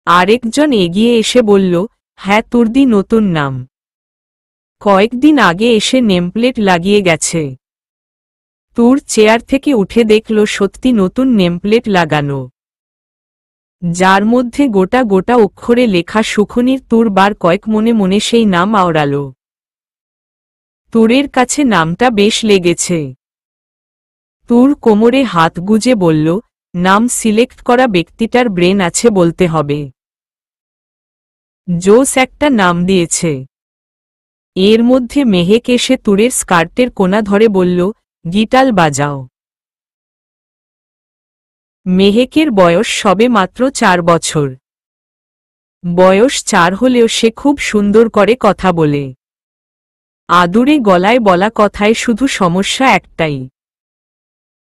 আরেকজন এগিয়ে এসে বলল, হ্যাঁ তুর্দি, নতুন নাম। কয়েকদিন আগে এসে নেমপ্লেট লাগিয়ে গেছে। তুর চেয়ার থেকে উঠে দেখল সত্যি নতুন নেমপ্লেট লাগানো, যার মধ্যে গোটা গোটা অক্ষরে লেখা সুখনির। তুর বার কয়েক মনে মনে সেই নাম আওড়াল। তুরের কাছে নামটা বেশ লেগেছে। তুর কোমরে হাত গুজে বলল, নাম সিলেক্ট করা ব্যক্তিটার ব্রেন আছে বলতে হবে। জোস একটা নাম দিয়েছে। এর মধ্যে মেহেক এসে তুরের স্কার্টের কোনা ধরে বলল, গিটার বাজাও। মেহেকের বয়স সবে মাত্র 4 বছর। বয়স 4 হলেও সে খুব সুন্দর করে কথা বলে। আদুরে গলায় বলা কথায় শুধু সমস্যা একটাই,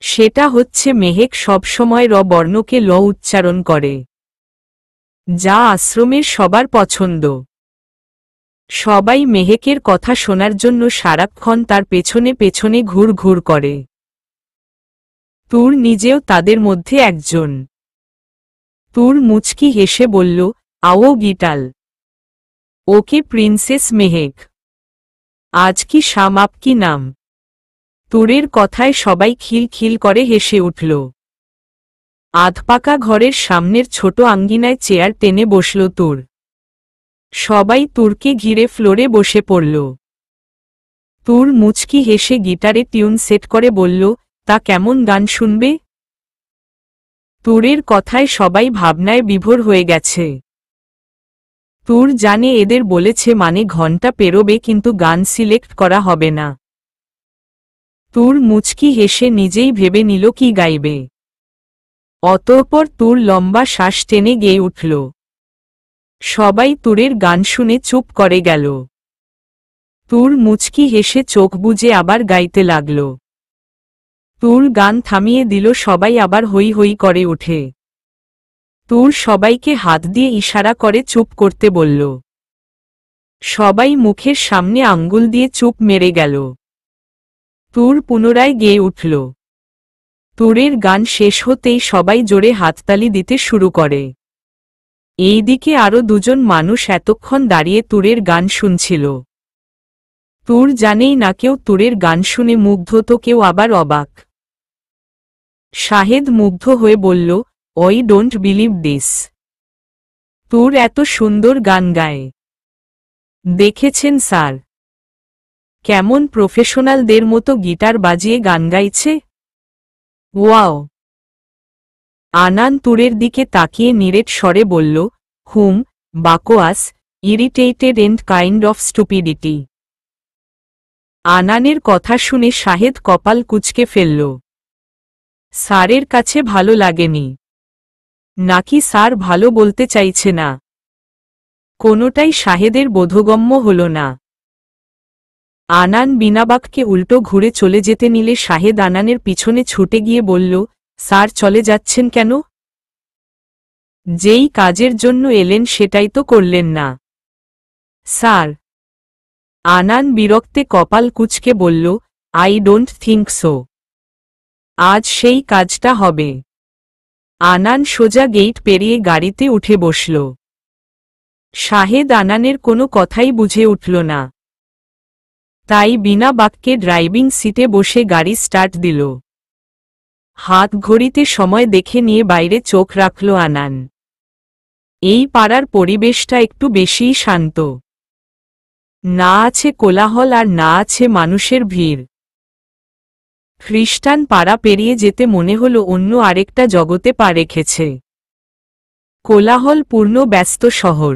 সেটা হচ্ছে মেহেক সবসময় র বর্ণকে ল উচ্চারণ করে, যা আশ্রমের সবার পছন্দ। সবাই মেহেকের কথা শোনার জন্য সারাক্ষণ তার পেছনে পেছনে ঘুর ঘুর করে। তুর নিজেও তাদের মধ্যে একজন। তুর মুচকি হেসে বলল, আও গিটাল। ওকে প্রিন্সেস মেহেক। আজ কি শাম আপকি নাম? তুরের কথায় সবাই খিলখিল করে হেসে উঠল। আধপাকা ঘরের সামনের ছোট আঙ্গিনায় চেয়ার টেনে বসল তুর। সবাই তুরকে ঘিরে ফ্লোরে বসে পড়ল। তুর মুচকি হেসে গিটারে টিউন সেট করে বলল, তা কেমন গান শুনবে? তুরের কথায় সবাই ভাবনায় বিভোর হয়ে গেছে। তুর জানে এদের বলেছে মানে ঘন্টা পেরোবে, কিন্তু গান সিলেক্ট করা হবে না। তুর মুচকি হেসে নিজেই ভেবে নিল কি গাইবে। অতঃপর তুর লম্বা শ্বাস টেনে গেয়ে উঠল। সবাই তুরের গান শুনে চুপ করে গেল। তুর মুচকি হেসে চোখ বুজে আবার গাইতে লাগল। তুর গান থামিয়ে দিল, সবাই আবার হই হই করে ওঠে। তুর সবাইকে হাত দিয়ে ইশারা করে চুপ করতে বলল। সবাই মুখের সামনে আঙ্গুল দিয়ে চুপ মেরে গেল। তুর পুনরায় গেয়ে উঠল। তুরের গান শেষ হতেই সবাই জোরে হাততালি দিতে শুরু করে। এইদিকে আরো দুজন মানুষ এতক্ষণ দাঁড়িয়ে তুরের গান শুনছিল। তুর জানেই না, কেউ তুরের গান শুনে মুগ্ধ তো কেউ আবার অবাক। শাহেদ মুগ্ধ হয়ে বলল, ওই ডোন্ট বিলিভ দিস। তুর এত সুন্দর গান গায়। দেখেছেন স্যার, কেমন প্রফেশনালদের মতো গিটার বাজিয়ে গান গাইছে। ওয়াও। আনান তুরের দিকে তাকিয়ে নিরেট স্বরে বলল, বাকোয়াস, irritated and kind of stupidity. আনানের কথা শুনে শাহেদ কপাল কুঁচকে ফেলল। স্যারের কাছে ভালো লাগেনি, নাকি স্যার ভালো বলতে চাইছে না? কোনোটাই শাহেদের বোধগম্য হল না। আনান বিনাবাককে উল্টো ঘুরে চলে যেতে নিলে শাহেদ আনানের পিছনে ছুটে গিয়ে বলল, স্যার চলে যাচ্ছেন কেন? যেই কাজের জন্য এলেন সেটাই তো করলেন না। স্যার। আনান বিরক্তে কপাল কুঁচকে বলল, আই ডোন্ট থিঙ্ক সো। আজ সেই কাজটা হবে। আনান সোজা গেট পেরিয়ে গাড়িতে উঠে বসল। শাহেদ আনানের কোনো কথাই বুঝে উঠল না। তাই বিনা বাক্যে ড্রাইভিং সিটে বসে গাড়ি স্টার্ট দিল। হাত ঘড়িতে সময় দেখে নিয়ে বাইরে চোখ রাখল আনান। এই পাড়ার পরিবেশটা একটু বেশিই শান্ত। না আছে কোলাহল আর না আছে মানুষের ভিড়। খ্রিস্টান পাড়া পেরিয়ে যেতে মনে হলো অন্য আরেকটা জগতে পা রেখেছে। কোলাহলপূর্ণ ব্যস্ত শহর,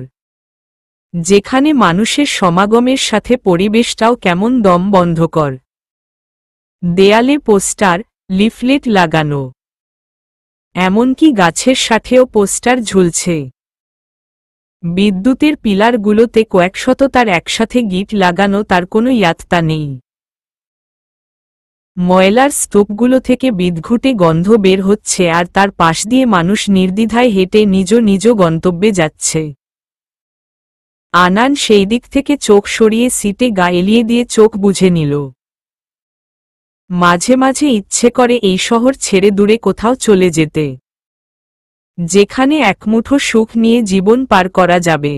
যেখানে মানুষের সমাগমের সাথে পরিবেশটাও কেমন দম বন্ধকর। দেয়ালে পোস্টার, লিফলেট লাগানো, এমনকি গাছের সাথেও পোস্টার ঝুলছে। বিদ্যুতের পিলারগুলোতে কয়েকশত তার একসাথে গিট লাগানো, তার কোনো ইয়াত্তা নেই। ময়লার স্তূপগুলো থেকে বিদঘুটে গন্ধ বের হচ্ছে আর তার পাশ দিয়ে মানুষ নির্দ্বিধায় হেঁটে নিজ নিজ গন্তব্যে যাচ্ছে। আনান সেই দিক থেকে চোখ সরিয়ে সিটে গা এলিয়ে দিয়ে চোখ বুজে নিল। মাঝে মাঝে ইচ্ছে করে এই শহর ছেড়ে দূরে কোথাও চলে যেতে, যেখানে একমুঠো সুখ নিয়ে জীবন পার করা যাবে।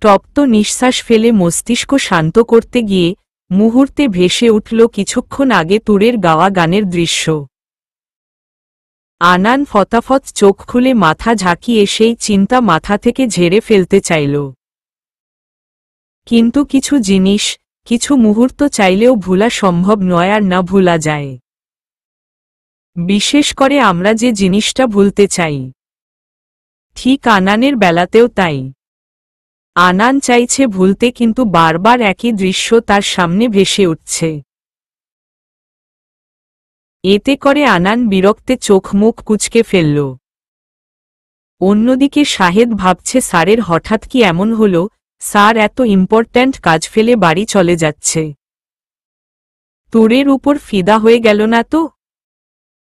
তপ্ত নিঃশ্বাস ফেলে মস্তিষ্ক শান্ত করতে গিয়ে মুহূর্তে ভেসে উঠল কিছুক্ষণ আগে তুরের গাওয়া গানের দৃশ্য। আনান ফতাফত চোখ খুলে মাথা ঝাঁকিয়ে সেই চিন্তা মাথা থেকে ঝেড়ে ফেলতে চাইল। কিন্তু কিছু জিনিস, কিছু মুহূর্ত চাইলেও ভুলা সম্ভব নয়, আর না ভুলা যায়। বিশেষ করে আমরা যে জিনিসটা ভুলতে চাই। ঠিক আনানের বেলাতেও তাই। আনান চাইছে ভুলতে, কিন্তু বারবার একই দৃশ্য তার সামনে ভেসে উঠছে। এতে করে আনান বিরক্তে চোখ মুখ কুঁচকে ফেলল। অন্যদিকে শাহেদ ভাবছে, স্যারের হঠাৎ কি এমন হলো? স্যার এত ইম্পর্ট্যান্ট কাজ ফেলে বাড়ি চলে যাচ্ছে। তুরের উপর ফিদা হয়ে গেল না তো?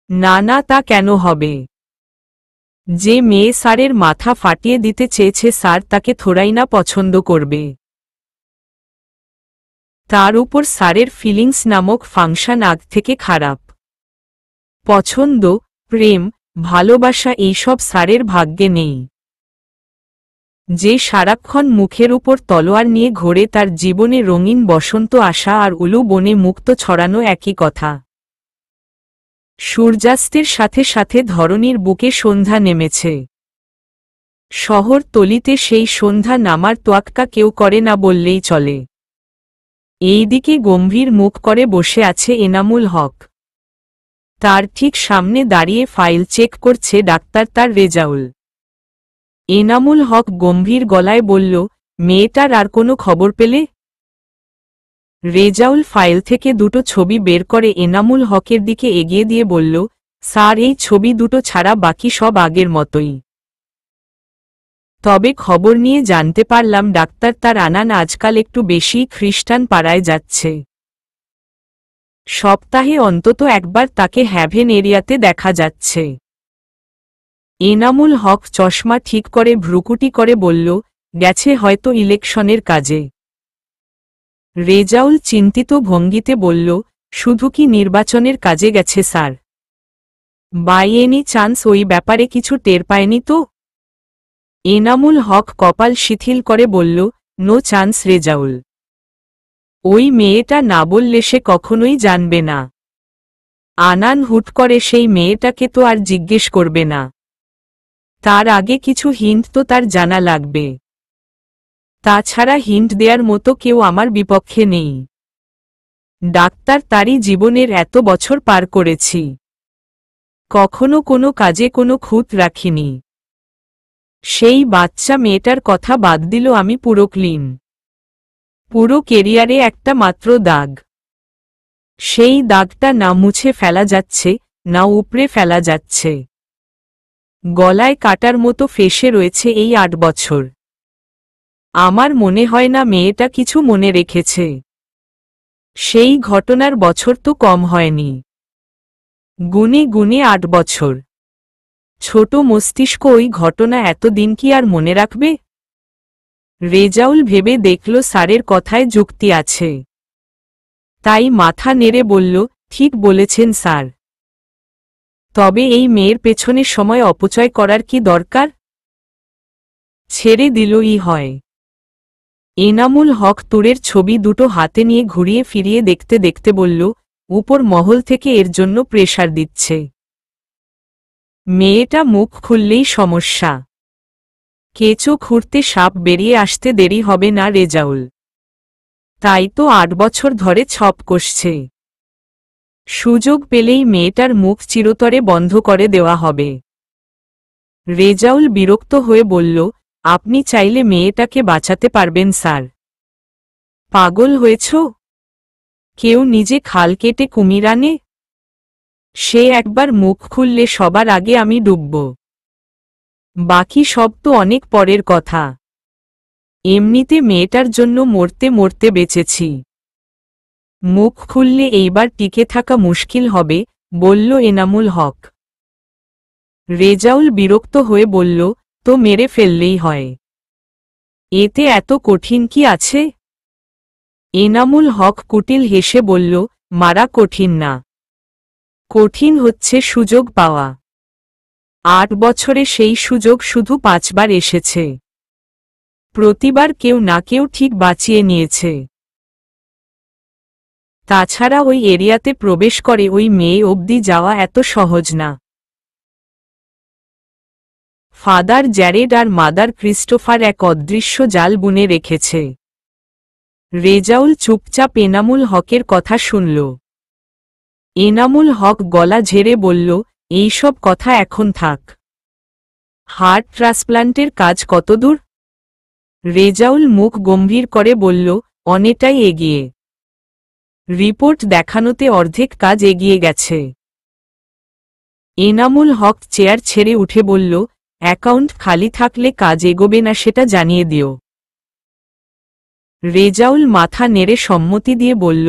না না, তা কেন হবে? যে মেয়ে স্যারের মাথা ফাটিয়ে দিতে চেয়েছে, স্যার তাকে থোড়াই না পছন্দ করবে। তার উপর স্যারের ফিলিংস নামক ফাংশন আগ থেকে খারাপ। পছন্দ, প্রেম, ভালোবাসা এইসব স্যারের ভাগ্যে নেই। যে সারাক্ষণ মুখের উপর তলোয়ার নিয়ে ঘোরে, তার জীবনে রঙিন বসন্ত আসা আর উলু বনে মুক্ত ছড়ানো একই কথা। সূর্যাস্তের সাথে সাথে ধরণীর বুকে সন্ধ্যা নেমেছে। শহর তলিতে সেই সন্ধ্যা নামার তোয়াক্কা কেউ করে না বললেই চলে। এইদিকে গম্ভীর মুখ করে বসে আছে এনামুল হক। তার ঠিক সামনে দাঁড়িয়ে ফাইল চেক করছে ডাক্তার তার রেজাউল। এনামুল হক গম্ভীর গলায় বলল, মেয়েটার আর কোনো খবর পেলে? রেজাউল ফাইল থেকে দুটো ছবি বের করে এনামুল হকের দিকে এগিয়ে দিয়ে বলল, স্যার এই ছবি দুটো ছাড়া বাকি সব আগের মতোই। তবে খবর নিয়ে জানতে পারলাম ডাক্তার তার আনান আজকাল একটু বেশি খ্রিস্টান পাড়ায় যাচ্ছে। সপ্তাহে অন্তত একবার তাকে হ্যাভেন এরিয়াতে দেখা যাচ্ছে। এনামুল হক চশমা ঠিক করে ভ্রুকুটি করে বলল, গেছে হয়তো ইলেকশনের কাজে। রেজাউল চিন্তিত ভঙ্গিতে বলল, শুধু কি নির্বাচনের কাজে গেছে স্যার? বাই এনি চান্স ওই ব্যাপারে কিছু টের পায়নি তো? এনামুল হক কপাল শিথিল করে বলল, নো চান্স রেজাউল। ওই মেয়েটা না বললে সে কখনোই জানবে না। আনান হুট করে সেই মেয়েটাকে তো আর জিজ্ঞেস করবে না। তার আগে কিছু হিন্ট তো তার জানা লাগবে। তাছাড়া হিন্ট দেয়ার মতো কেউ আমার বিপক্ষে নেই। ডাক্তার তারই জীবনের এত বছর পার করেছি, কখনো কোনো কাজে কোনো খুঁত রাখিনি। সেই বাচ্চা মেয়েটার কথা বাদ দিল আমি পুরো ক্লিন। পুরো কেরিয়ারে একটা মাত্র দাগ। সেই দাগটা না মুছে ফেলা যাচ্ছে, না উপড়ে ফেলা যাচ্ছে। গলায় কাটার মতো ফেসে রয়েছে এই 8 বছর। আমার মনে হয় না মেয়েটা কিছু মনে রেখেছে। সেই ঘটনার বছর তো কম হয়নি, গুনে গুনে 8 বছর। ছোট মস্তিষ্ক ওই ঘটনা এতদিন কি আর মনে রাখবে? রেজাউল ভেবে দেখল স্যারের কথায় যুক্তি আছে, তাই মাথা নেড়ে বলল, ঠিক বলেছেন স্যার। তবে এই মেয়ের পেছনে সময় অপচয় করার কি দরকার? ছেড়ে দিলই হয়। এনামুল হক তুরের ছবি দুটো হাতে নিয়ে ঘুরিয়ে ফিরিয়ে দেখতে দেখতে বলল, উপর মহল থেকে এর জন্য প্রেসার দিচ্ছে। মেয়েটা মুখ খুললেই সমস্যা। কেঁচো খুঁড়তে সাপ বেরিয়ে আসতে দেরি হবে না রেজাউল। তাই তো 8 বছর ধরে ছপ কষছে। সুযোগ পেলেই মেয়েটার মুখ চিরতরে বন্ধ করে দেওয়া হবে। রেজাউল বিরক্ত হয়ে বলল, আপনি চাইলে মেয়েটাকে বাঁচাতে পারবেন স্যার। পাগল হয়েছ? কেউ নিজে খাল কেটে কুমির আনে? সে একবার মুখ খুললে সবার আগে আমি ডুবব। বাকি সব তো অনেক পরের কথা। এমনিতে মেয়েটার জন্য মরতে মরতে বেঁচেছি। মুখ খুললে এইবার টিকে থাকা মুশকিল হবে, বলল এনামুল হক। রেজাউল বিরক্ত হয়ে বলল, তো মেরে ফেললেই হয়। এতে এত কঠিন কি আছে? এনামুল হক কুটিল হেসে বলল, মারা কঠিন না, কঠিন হচ্ছে সুযোগ পাওয়া। 8 বছরে সেই সুযোগ শুধু 5 বার এসেছে। প্রতিবার কেউ না কেউ ঠিক বাঁচিয়ে নিয়েছে। তাছাড়া ওই এরিয়াতে প্রবেশ করে ওই মেয়ে অবধি যাওয়া এত সহজ না। ফাদার জ্যারেড আর মাদার ক্রিস্টোফার এক অদৃশ্য জাল বুনে রেখেছে। রেজাউল চুপচাপ এনামুল হকের কথা শুনল। এনামুল হক গলা ঝেড়ে বলল, এইসব কথা এখন থাক। হার্ট ট্রান্সপ্লান্টের কাজ কতদূর? রেজাউল মুখ গম্ভীর করে বলল, অনেকটাই এগিয়ে। রিপোর্ট দেখানোতে অর্ধেক কাজ এগিয়ে গেছে। এনামুল হক চেয়ার ছেড়ে উঠে বলল, অ্যাকাউন্ট খালি থাকলে কাজ এগোবে না সেটা জানিয়ে দিও। রেজাউল মাথা নেড়ে সম্মতি দিয়ে বলল,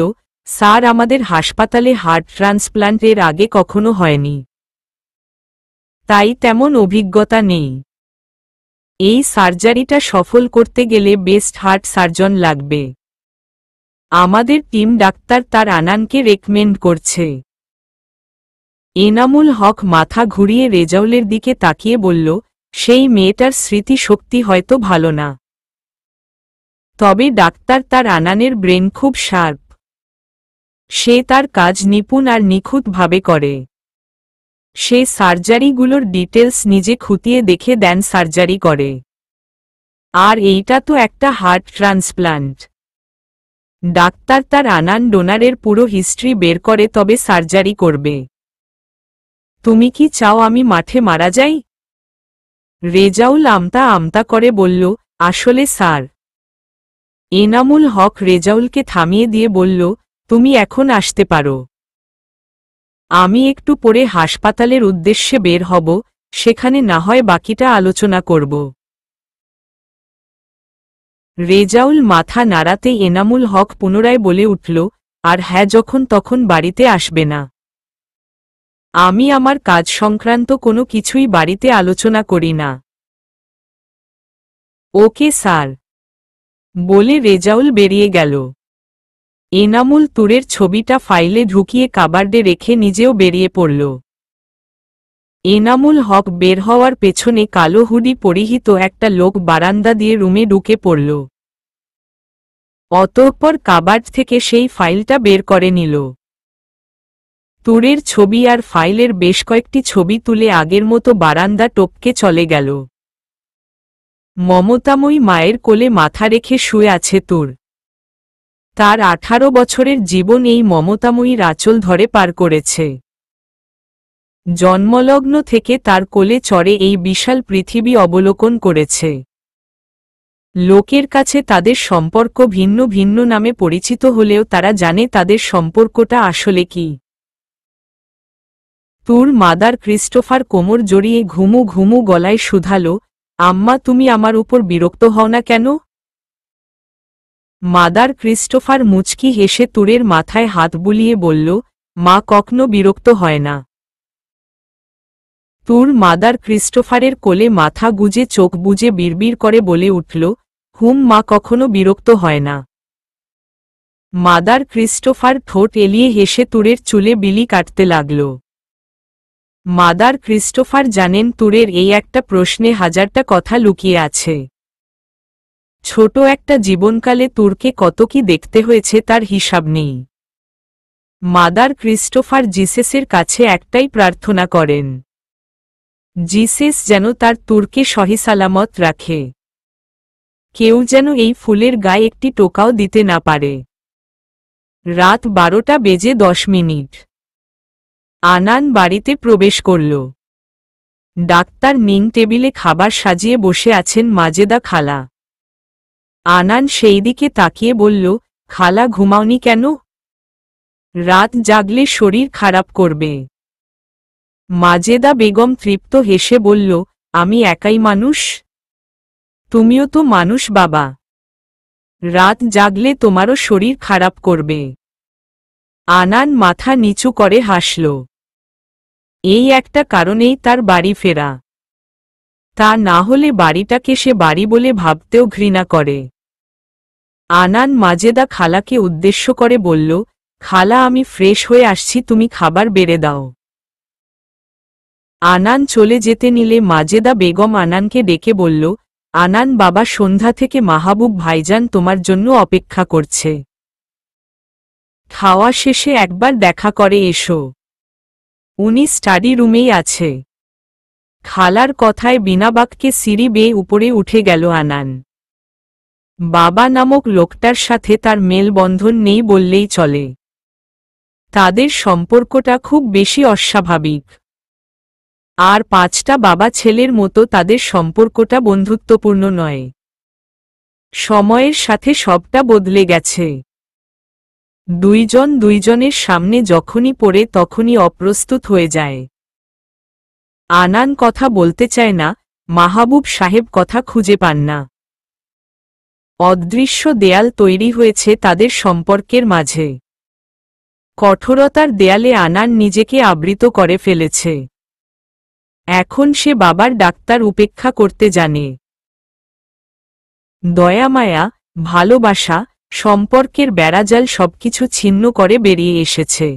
স্যার আমাদের হাসপাতালে হার্ট ট্রান্সপ্লান্ট এর আগে কখনো হয়নি, তাই তেমন অভিজ্ঞতা নেই। এই সার্জারিটা সফল করতে গেলে বেস্ট হার্ট সার্জন লাগবে। আমাদের টিম ডাক্তার তার আনানকে রেকমেন্ড করছে। এনামুল হক মাথা ঘুরিয়ে রেজাউলের দিকে তাকিয়ে বলল, সেই মেয়েটার স্মৃতিশক্তি হয়তো ভালো না, তবে ডাক্তার তার আনানের ব্রেন খুব শার্প। সে তার কাজ নিপুণ আর নিখুঁতভাবে করে। সে সার্জারিগুলোর ডিটেলস নিজে খুঁটিয়ে দেখে দেন সার্জারি করে। আর এইটা তো একটা হার্ট ট্রান্সপ্লান্ট। ডাক্তার তার আনান ডোনারের পুরো হিস্ট্রি বের করে তবে সার্জারি করবে। তুমি কি চাও আমি মাঠে মারা যাই? রেজাউল আমতা আমতা করে বলল, আসলে স্যার। এনামুল হক রেজাউলকে থামিয়ে দিয়ে বলল, তুমি এখন আসতে পারো। আমি একটু পরে হাসপাতালের উদ্দেশ্যে বের হব, সেখানে না হয় বাকিটা আলোচনা করব। রেজাউল মাথা নাড়াতে এনামুল হক পুনরায় বলে উঠল, আর হ্যাঁ, যখন তখন বাড়িতে আসবে না। আমি আমার কাজ সংক্রান্ত কোনো কিছুই বাড়িতে আলোচনা করি না। ওকে স্যার, বলে রেজাউল বেরিয়ে গেল। এনামুল তুরের ছবিটা ফাইলে ঢুকিয়ে কাবার্ডে রেখে নিজেও বেরিয়ে পড়ল। এনামুল হক বের হওয়ার পেছনে কালো হুডি পরিহিত একটা লোক বারান্দা দিয়ে রুমে ঢুকে পড়ল। অতঃপর কাবার্ড থেকে সেই ফাইলটা বের করে নিল। তুরের ছবি আর ফাইলের বেশ কয়েকটি ছবি তুলে আগের মতো বারান্দা টপকে চলে গেল। মমতাময়ী মায়ের কোলে মাথা রেখে শুয়ে আছে তুর। তার 18 বছরের জীবন এই মমতাময়ীর আঁচল ধরে পার করেছে। জন্মলগ্ন থেকে তার কোলে চড়ে এই বিশাল পৃথিবী অবলোকন করেছে। লোকের কাছে তাদের সম্পর্ক ভিন্ন ভিন্ন নামে পরিচিত হলেও তারা জানে তাদের সম্পর্কটা আসলে কি। তুর মাদার ক্রিস্টোফার কোমর জড়িয়ে ঘুমু ঘুমু গলায় শুধালো, আম্মা তুমি আমার উপর বিরক্ত হও না কেন? মাদার ক্রিস্টোফার মুচকি হেসে তুরের মাথায় হাত বুলিয়ে বলল, মা কখনো বিরক্ত হয় না। তুর মাদার ক্রিস্টোফারের কোলে মাথা গুজে চোখ বুজে বিড়বিড় করে বলে উঠল, মা কখনো বিরক্ত হয় না। মাদার ক্রিস্টোফার ঠোঁট এলিয়ে হেসে তুরের চুলে বিলি কাটতে লাগল। মাদার ক্রিস্টোফার জানেন তুরের এই একটা প্রশ্নে হাজারটা কথা লুকিয়ে আছে। ছোট একটা জীবনকালে তুরকে কত কি দেখতে হয়েছে তার হিসাব নেই। মাদার ক্রিস্টোফার জিসাসের কাছে একটাই প্রার্থনা করেন, জিসাস যেন তার তুরকে সহিসালামত রাখে। কেউ যেন এই ফুলের গায়ে একটি টোকাও দিতে না পারে। রাত 12:10। আনান বাড়িতে প্রবেশ করল। ডাক্তার নিং টেবিলে খাবার সাজিয়ে বসে আছেন মাজেদা খালা। আনান সেই দিকে তাকিয়ে বলল, খালা ঘুমাওনি কেন? রাত জাগলে শরীর খারাপ করবে। মাজেদা বেগম তৃপ্ত হেসে বলল, আমি একাই মানুষ? তুমিও তো মানুষ বাবা। রাত জাগলে তোমারও শরীর খারাপ করবে। আনান মাথা নিচু করে হাসল। এই একটা কারণেই তার বাড়ি ফেরা। তা না হলে বাড়িটাকে সে বাড়ি বলে ভাবতেও ঘৃণা করে। আনান মাজেদা খালাকে উদ্দেশ্য করে বলল, খালা আমি ফ্রেশ হয়ে আসছি, তুমি খাবার বেড়ে দাও। আনান চলে যেতে নিলে মাজেদা বেগম আনানকে ডেকে বলল, আনান বাবা সন্ধ্যা থেকে মাহবুব ভাইজান তোমার জন্য অপেক্ষা করছে। খাওয়া শেষে একবার দেখা করে এসো। উনি স্টাডি রুমেই আছে। খালার কথায় বিনা বাক্যে সিঁড়ি বেয়ে উপরে উঠে গেল আনান। বাবা নামক লোকটার সাথে তার মেলবন্ধন নেই বললেই চলে। তাদের সম্পর্কটা খুব বেশি অস্বাভাবিক। আর 5টা বাবা ছেলের মতো তাদের সম্পর্কটা বন্ধুত্বপূর্ণ নয়। সময়ের সাথে সবটা বদলে গেছে। দুইজন দুইজনের সামনে যখনই পড়ে তখনই অপ্রস্তুত হয়ে যায়। আনান কথা বলতে চায় না, মাহবুব সাহেব কথা খুঁজে পান না। অদৃশ্য দেয়াল তৈরি হয়েছে তাদের সম্পর্কের মাঝে। কঠোরতার দেয়ালে আনান নিজেকে আবৃত করে ফেলেছে। এখন সে বাবার ডাক্তার উপেক্ষা করতে জানে। দয়ামায়া, ভালোবাসা, সম্পর্কের বেড়াজাল সবকিছু ছিন্ন করে বেরিয়ে এসেছে।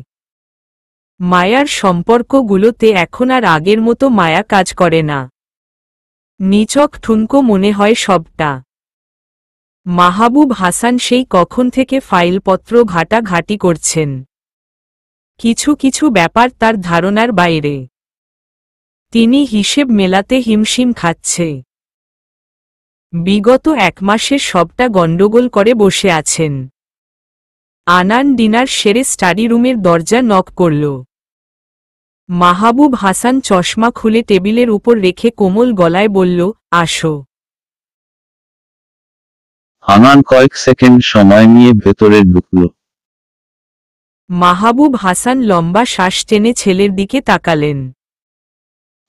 মায়ার সম্পর্কগুলোতে এখন আর আগের মতো মায়া কাজ করে না। নিছক ঠুনকো মনে হয় সবটা। মাহবুব হাসান সেই কখন থেকে ফাইলপত্র ঘাটাঘাটি করছেন। কিছু কিছু ব্যাপার তার ধারণার বাইরে। তিনি হিসেব মেলাতে হিমশিম খাচ্ছে। বিগত 1 মাসের সবটা গণ্ডগোল করে বসে আছেন। আনান ডিনার সেরে স্টাডি রুমের দরজা নক করল। মাহবুব হাসান চশমা খুলে টেবিলের উপর রেখে কোমল গলায় বলল, আসো। আনান কয়েক সেকেন্ড সময় নিয়ে ভেতরে ঢুকল। মাহবুব হাসান লম্বা শ্বাস টেনে ছেলের দিকে তাকালেন।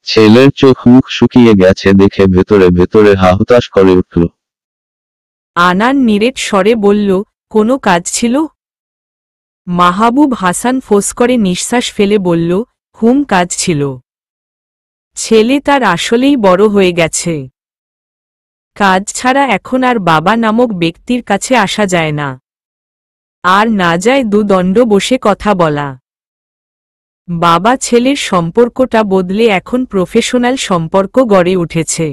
ছেলের চোখ মুখ শুকিয়ে গেছে দেখে ভেতরে ভেতরে হাহুতাশ করে উঠল। আনান নিরেট স্বরে বলল, কোনো কাজ ছিল? মাহবুব হাসান ফোঁস করে নিঃশ্বাস ফেলে বলল, কাজ ছিল। ছেলে তার আসলেই বড় হয়ে গেছে। কাজ ছাড়া এখন আর বাবা নামক ব্যক্তির কাছে আসা যায় না। আর না যায় দুদণ্ড বসে কথা বলা। বাবা ছেলের সম্পর্কটা বদলে এখন প্রফেশনাল সম্পর্ক গড়ে উঠেছে,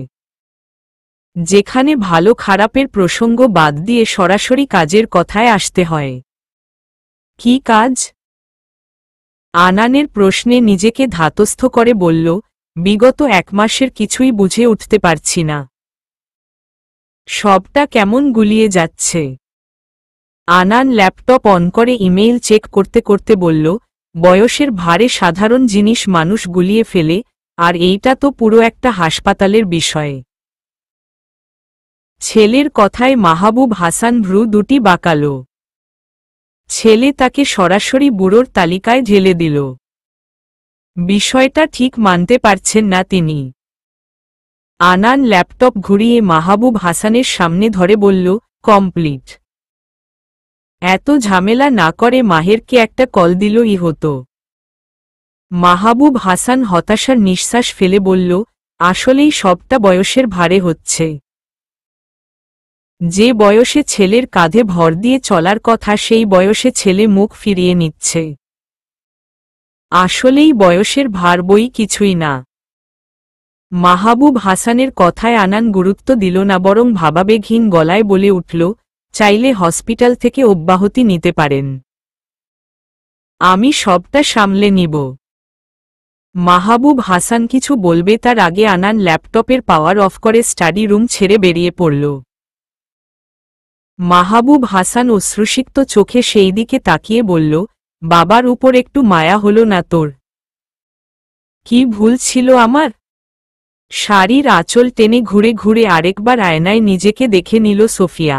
যেখানে ভালো খারাপের প্রসঙ্গ বাদ দিয়ে সরাসরি কাজের কথায় আসতে হয়। কি কাজ? আনানের প্রশ্নে নিজেকে ধাতস্থ করে বলল, বিগত 1 মাসের কিছুই বুঝে উঠতে পারছি না। সবটা কেমন গুলিয়ে যাচ্ছে। আনান ল্যাপটপ অন করে ইমেইল চেক করতে করতে বলল, বয়সের ভারে সাধারণ জিনিস মানুষ গুলিয়ে ফেলে, আর এইটা তো পুরো একটা হাসপাতালের বিষয়। ছেলের কথায় মাহবুব হাসান ভ্রু দুটি বাঁকাল। ছেলে তাকে সরাসরি বুড়োর তালিকায় ঢেলে দিল। বিষয়টা ঠিক মানতে পারছেন না তিনি। আনান ল্যাপটপ ঘুরিয়ে মাহবুব হাসানের সামনে ধরে বলল, কমপ্লিট। এত ঝামেলা না করে মাহেরকে একটা কল দিলই হতো। মাহবুব হাসান হতাশার নিঃশ্বাস ফেলে বলল, আসলেই সবটা বয়সের ভারে হচ্ছে। যে বয়সে ছেলের কাঁধে ভর দিয়ে চলার কথা সেই বয়সে ছেলে মুখ ফিরিয়ে নিচ্ছে। আসলেই বয়সের ভার বই কিছুই না। মাহবুব হাসানের কথায় আনান গুরুত্ব দিল না, বরং ভাবাবেগহীন গলায় বলে উঠল, চাইলে হসপিটাল থেকে অব্যাহতি নিতে পারেন, আমি সবটা সামলে নিব। মাহবুব হাসান কিছু বলবে তার আগে আনান ল্যাপটপের পাওয়ার অফ করে স্টাডি রুম ছেড়ে বেরিয়ে পড়ল। মাহবুব হাসান অশ্রুসিক্ত চোখে সেই দিকে তাকিয়ে বলল, বাবার উপর একটু মায়া হলো না তোর? কি ভুল ছিল আমার? শাড়ির আঁচল টেনে ঘুরে ঘুরে আরেকবার আয়নায় নিজেকে দেখে নিল সোফিয়া।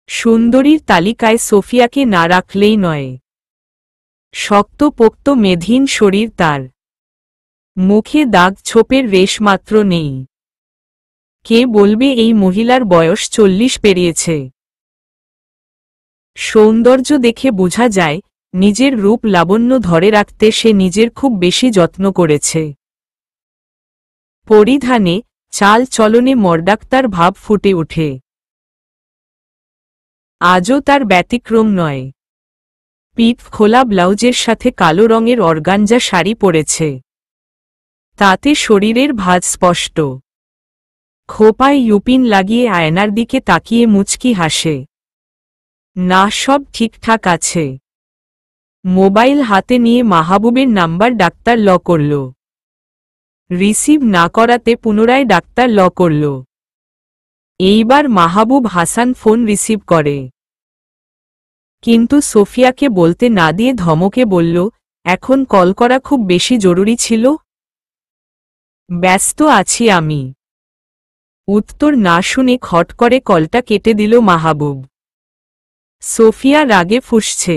সুন্দরীর তালিকায় সোফিয়াকে না রাখলেই নয়। শক্তপোক্ত মেধহীন শরীর তার, মুখে দাগ ছোপের রেশমাত্র নেই। কে বলবে এই মহিলার বয়স 40 পেরিয়েছে? সৌন্দর্য দেখে বোঝা যায় নিজের রূপ লাবণ্য ধরে রাখতে সে নিজের খুব বেশি যত্ন করেছে। পরিধানে, চাল চলনে মর্যাদার ভাব ফুটে ওঠে। আজও তার ব্যতিক্রম নয়। পিঠ খোলা ব্লাউজের সাথে কালো রঙের অর্গানজা শাড়ি পরেছে, তাতে শরীরের ভাঁজ স্পষ্ট। খোপায় ইউপিন লাগিয়ে আয়নার দিকে তাকিয়ে মুচকি হাসে। না, সব ঠিকঠাক আছে। মোবাইল হাতে নিয়ে মাহবুবের নাম্বার ডাক্তার ল করল। রিসিভ না করাতে পুনরায় ডাক্তার ল করল। এইবার মাহবুব হাসান ফোন রিসিভ করে, কিন্তু সোফিয়াকে বলতে না দিয়ে ধমকে বলল, এখন কল করা খুব বেশি জরুরি ছিল? ব্যস্ত আছি আমি। উত্তর না শুনে খট করে কলটা কেটে দিল মাহবুব। সোফিয়া রাগে ফুঁসছে।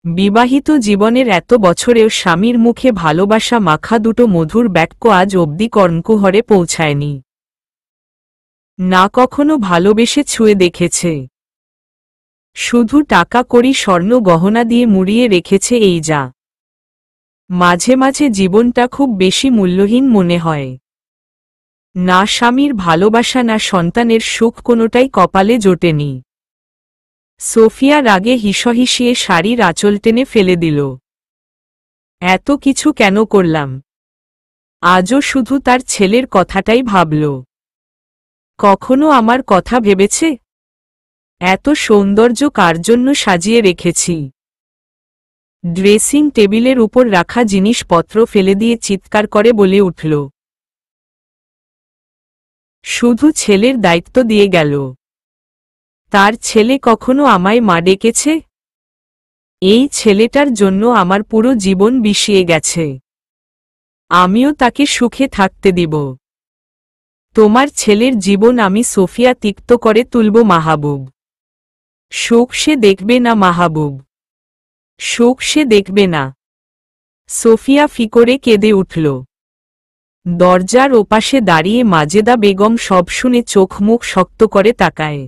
বিবাহিত জীবনের এত বছরেও স্বামীর মুখে ভালোবাসা মাখা দুটো মধুর বাক্য আজ অবধি কর্ণকুহরে পৌঁছায়নি। না কখনো ভালোবেসে ছুঁয়ে দেখেছে। শুধু টাকা কড়ি স্বর্ণ গহনা দিয়ে মুড়িয়ে রেখেছে এই যা। মাঝে মাঝে জীবনটা খুব বেশি মূল্যহীন মনে হয়। না স্বামীর ভালোবাসা না সন্তানের সুখ কোনোটাই কপালে জোটেনি। সোফিয়া রাগে হিসহিসিয়ে শাড়ির আঁচল টেনে ফেলে দিল। এত কিছু কেন করলাম? আজও শুধু তার ছেলের কথাটাই ভাবল। কখনো আমার কথা ভেবেছে? এত সৌন্দর্য কার জন্য সাজিয়ে রেখেছি? ড্রেসিং টেবিলের উপর রাখা জিনিসপত্র ফেলে দিয়ে চিৎকার করে বলে উঠল, শুধু ছেলের দায়িত্ব দিয়ে গেল। তার ছেলে কখনো আমায় মা ডেকেছে? এই ছেলেটার জন্য আমার পুরো জীবন বিষিয়ে গেছে। আমিও তাকে সুখে থাকতে দিব। তোমার ছেলের জীবন আমি সোফিয়া তিক্ত করে তুলব মাহবুব। সুখ সে দেখবে না মাহবুব, সুখ সে দেখবে না। সোফিয়া ফিকরে কেঁদে উঠল। দরজার ওপাশে দাঁড়িয়ে মাজেদা বেগম সব শুনে চোখ মুখ শক্ত করে তাকায়।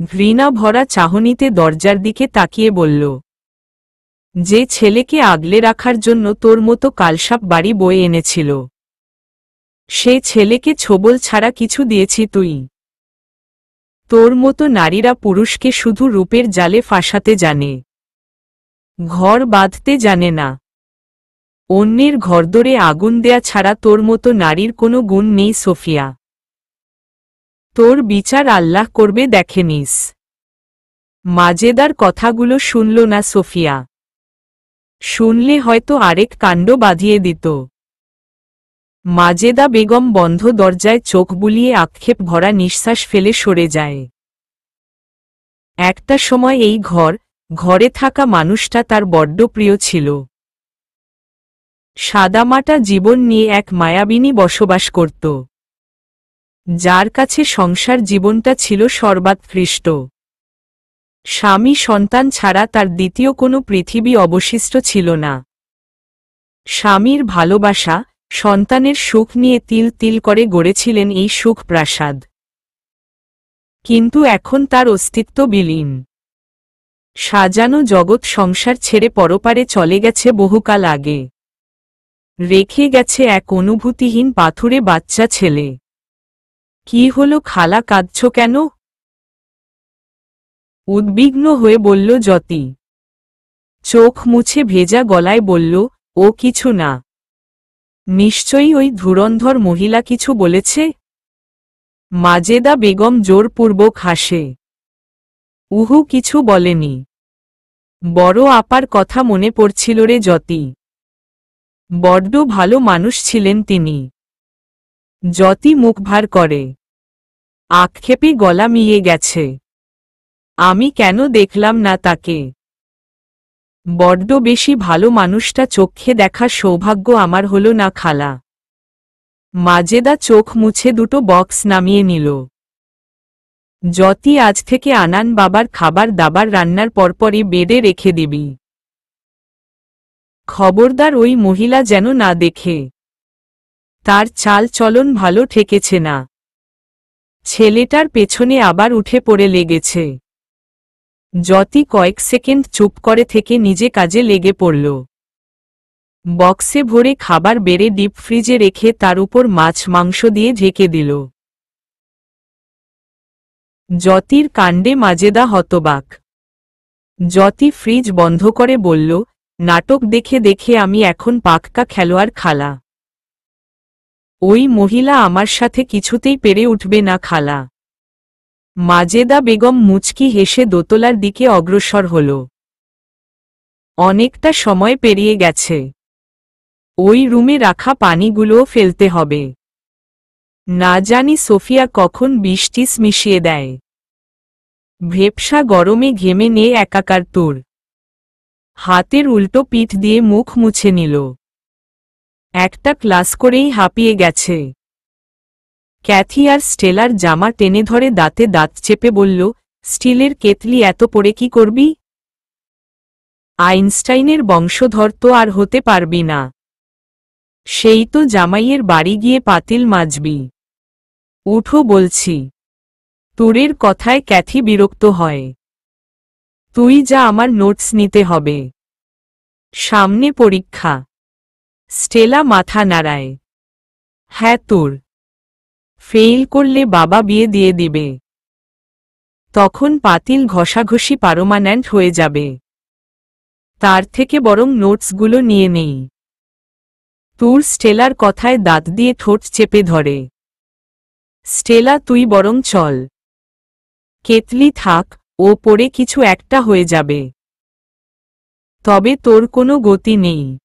ঘৃণা ভরা চাহনিতে দরজার দিকে তাকিয়ে বলল, যে ছেলেকে আগলে রাখার জন্য তোর মতো কালসাপ বাড়ি বয়ে এনেছিল, সে ছেলেকে ছোবল ছাড়া কিছু দিয়েছি তুই? তোর মতো নারীরা পুরুষকে শুধু রূপের জালে ফাঁসাতে জানে, ঘর বাঁধতে জানে না। অন্যের ঘরদোরে আগুন দেয়া ছাড়া তোর মতো নারীর কোনো গুণ নেই সোফিয়া। তোর বিচার আল্লাহ করবে দেখে নিস। মাজেদার কথাগুলো শুনল না সোফিয়া। শুনলে হয়তো আরেক কাণ্ড বাঁধিয়ে দিত। মাজেদা বেগম বন্ধ দরজায় চোখ বুলিয়ে আক্ষেপ ভরা নিঃশ্বাস ফেলে সরে যায়। একটা সময় এই ঘরে থাকা মানুষটা তার বড্ড প্রিয় ছিল। সাদামাটা জীবন নিয়ে এক মায়াবিনী বসবাস করত, যার কাছে সংসার জীবনটা ছিল সর্বাৎকৃষ্ট। স্বামী সন্তান ছাড়া তার দ্বিতীয় কোনো পৃথিবী অবশিষ্ট ছিল না। স্বামীর ভালোবাসা, সন্তানের সুখ নিয়ে তিল তিল করে গড়েছিলেন এই সুখ প্রাসাদ। কিন্তু এখন তার অস্তিত্ব বিলীন। সাজানো জগৎ সংসার ছেড়ে পরপারে চলে গেছে বহুকাল আগে। রেখে গেছে এক অনুভূতিহীন পাথুরে বাচ্চা ছেলে। কি হলো খালা, কাঁদছ কেন? উদ্বিগ্ন হয়ে বলল জ্যোতি। চোখ মুছে ভেজা গলায় বলল, ও কিছু না। নিশ্চয়ই ওই ধুরন্ধর মহিলা কিছু বলেছে। মাজেদা বেগম জোরপূর্বক হাসে। উহু, কিছু বলেনি। বড় আপার কথা মনে পড়ছিল রে জ্যোতি। বড্ড ভালো মানুষ ছিলেন তিনি। জ্যোতি মুখ ভার করে। আক্ষেপে গলা মিয়ে গেছে। আমি কেন দেখলাম না তাকে? বড্ড বেশি ভালো মানুষটা চোখে দেখার সৌভাগ্য আমার হলো না খালা। মাজেদা চোখ মুছে দুটো বক্স নামিয়ে নিল। জ্যোতি, আজ থেকে আনান বাবার খাবার দাবার রান্নার পরপরই বেডে রেখে দিবি। খবরদার ওই মহিলা যেন না দেখে। তার চাল চলন ভালো ঠেকেছে না। ছেলেটার পেছনে আবার উঠে পড়ে লেগেছে। জ্যোতি কয়েক সেকেন্ড চুপ করে থেকে নিজে কাজে লেগে পড়ল। বক্সে ভরে খাবার বেড়ে ডিপ ফ্রিজে রেখে তার উপর মাছ মাংস দিয়ে ঢেকে দিল। জ্যোতির কাণ্ডে মাজেদা হতবাক। জ্যোতি ফ্রিজ বন্ধ করে বলল, নাটক দেখে দেখে আমি এখন পাক্কা খেলোয়াড় খালা। ওই মহিলা আমার সাথে কিছুতেই পেরে উঠবে না খালা। মাজেদা বেগম মুচকি হেসে দোতলার দিকে অগ্রসর হল। অনেকটা সময় পেরিয়ে গেছে। ওই রুমে রাখা পানিগুলোও ফেলতে হবে। না জানি সোফিয়া কখন বৃষ্টিস মিশিয়ে দেয়। ভেপসা গরমে ঘেমে নিয়ে একাকার তোর। হাতের উল্টো পিঠ দিয়ে মুখ মুছে নিল। একটা ক্লাস করেই হাঁপিয়ে গেছে। ক্যাথি আর স্টেলার জামা টেনে ধরে দাঁতে দাঁত চেপে বলল, স্টিলের কেতলি এত পড়ে কি করবি? আইনস্টাইনের বংশধর তো আর হতে পারবি না। সেই তো জামাইয়ের বাড়ি গিয়ে পাতিল মাজবি। উঠো বলছি। তোরের কথায় ক্যাথি বিরক্ত হয়। তুই যা, আমার নোটস নিতে হবে। সামনে পরীক্ষা। স্টেলা মাথা নাড়ায়। হ্যাঁ, তোর। ফেইল করলে বাবা বিয়ে দিয়ে দিবে। তখন পাতিল ঘষাঘষি পারমানেন্ট হয়ে যাবে। তার থেকে বরং নোটসগুলো নিয়ে নেই। তোর স্টেলার কথায় দাঁত দিয়ে ঠোঁট চেপে ধরে। স্টেলা, তুই বরং চল। কেতলি থাক, ও পড়ে কিছু একটা হয়ে যাবে। তবে তোর কোনো গতি নেই।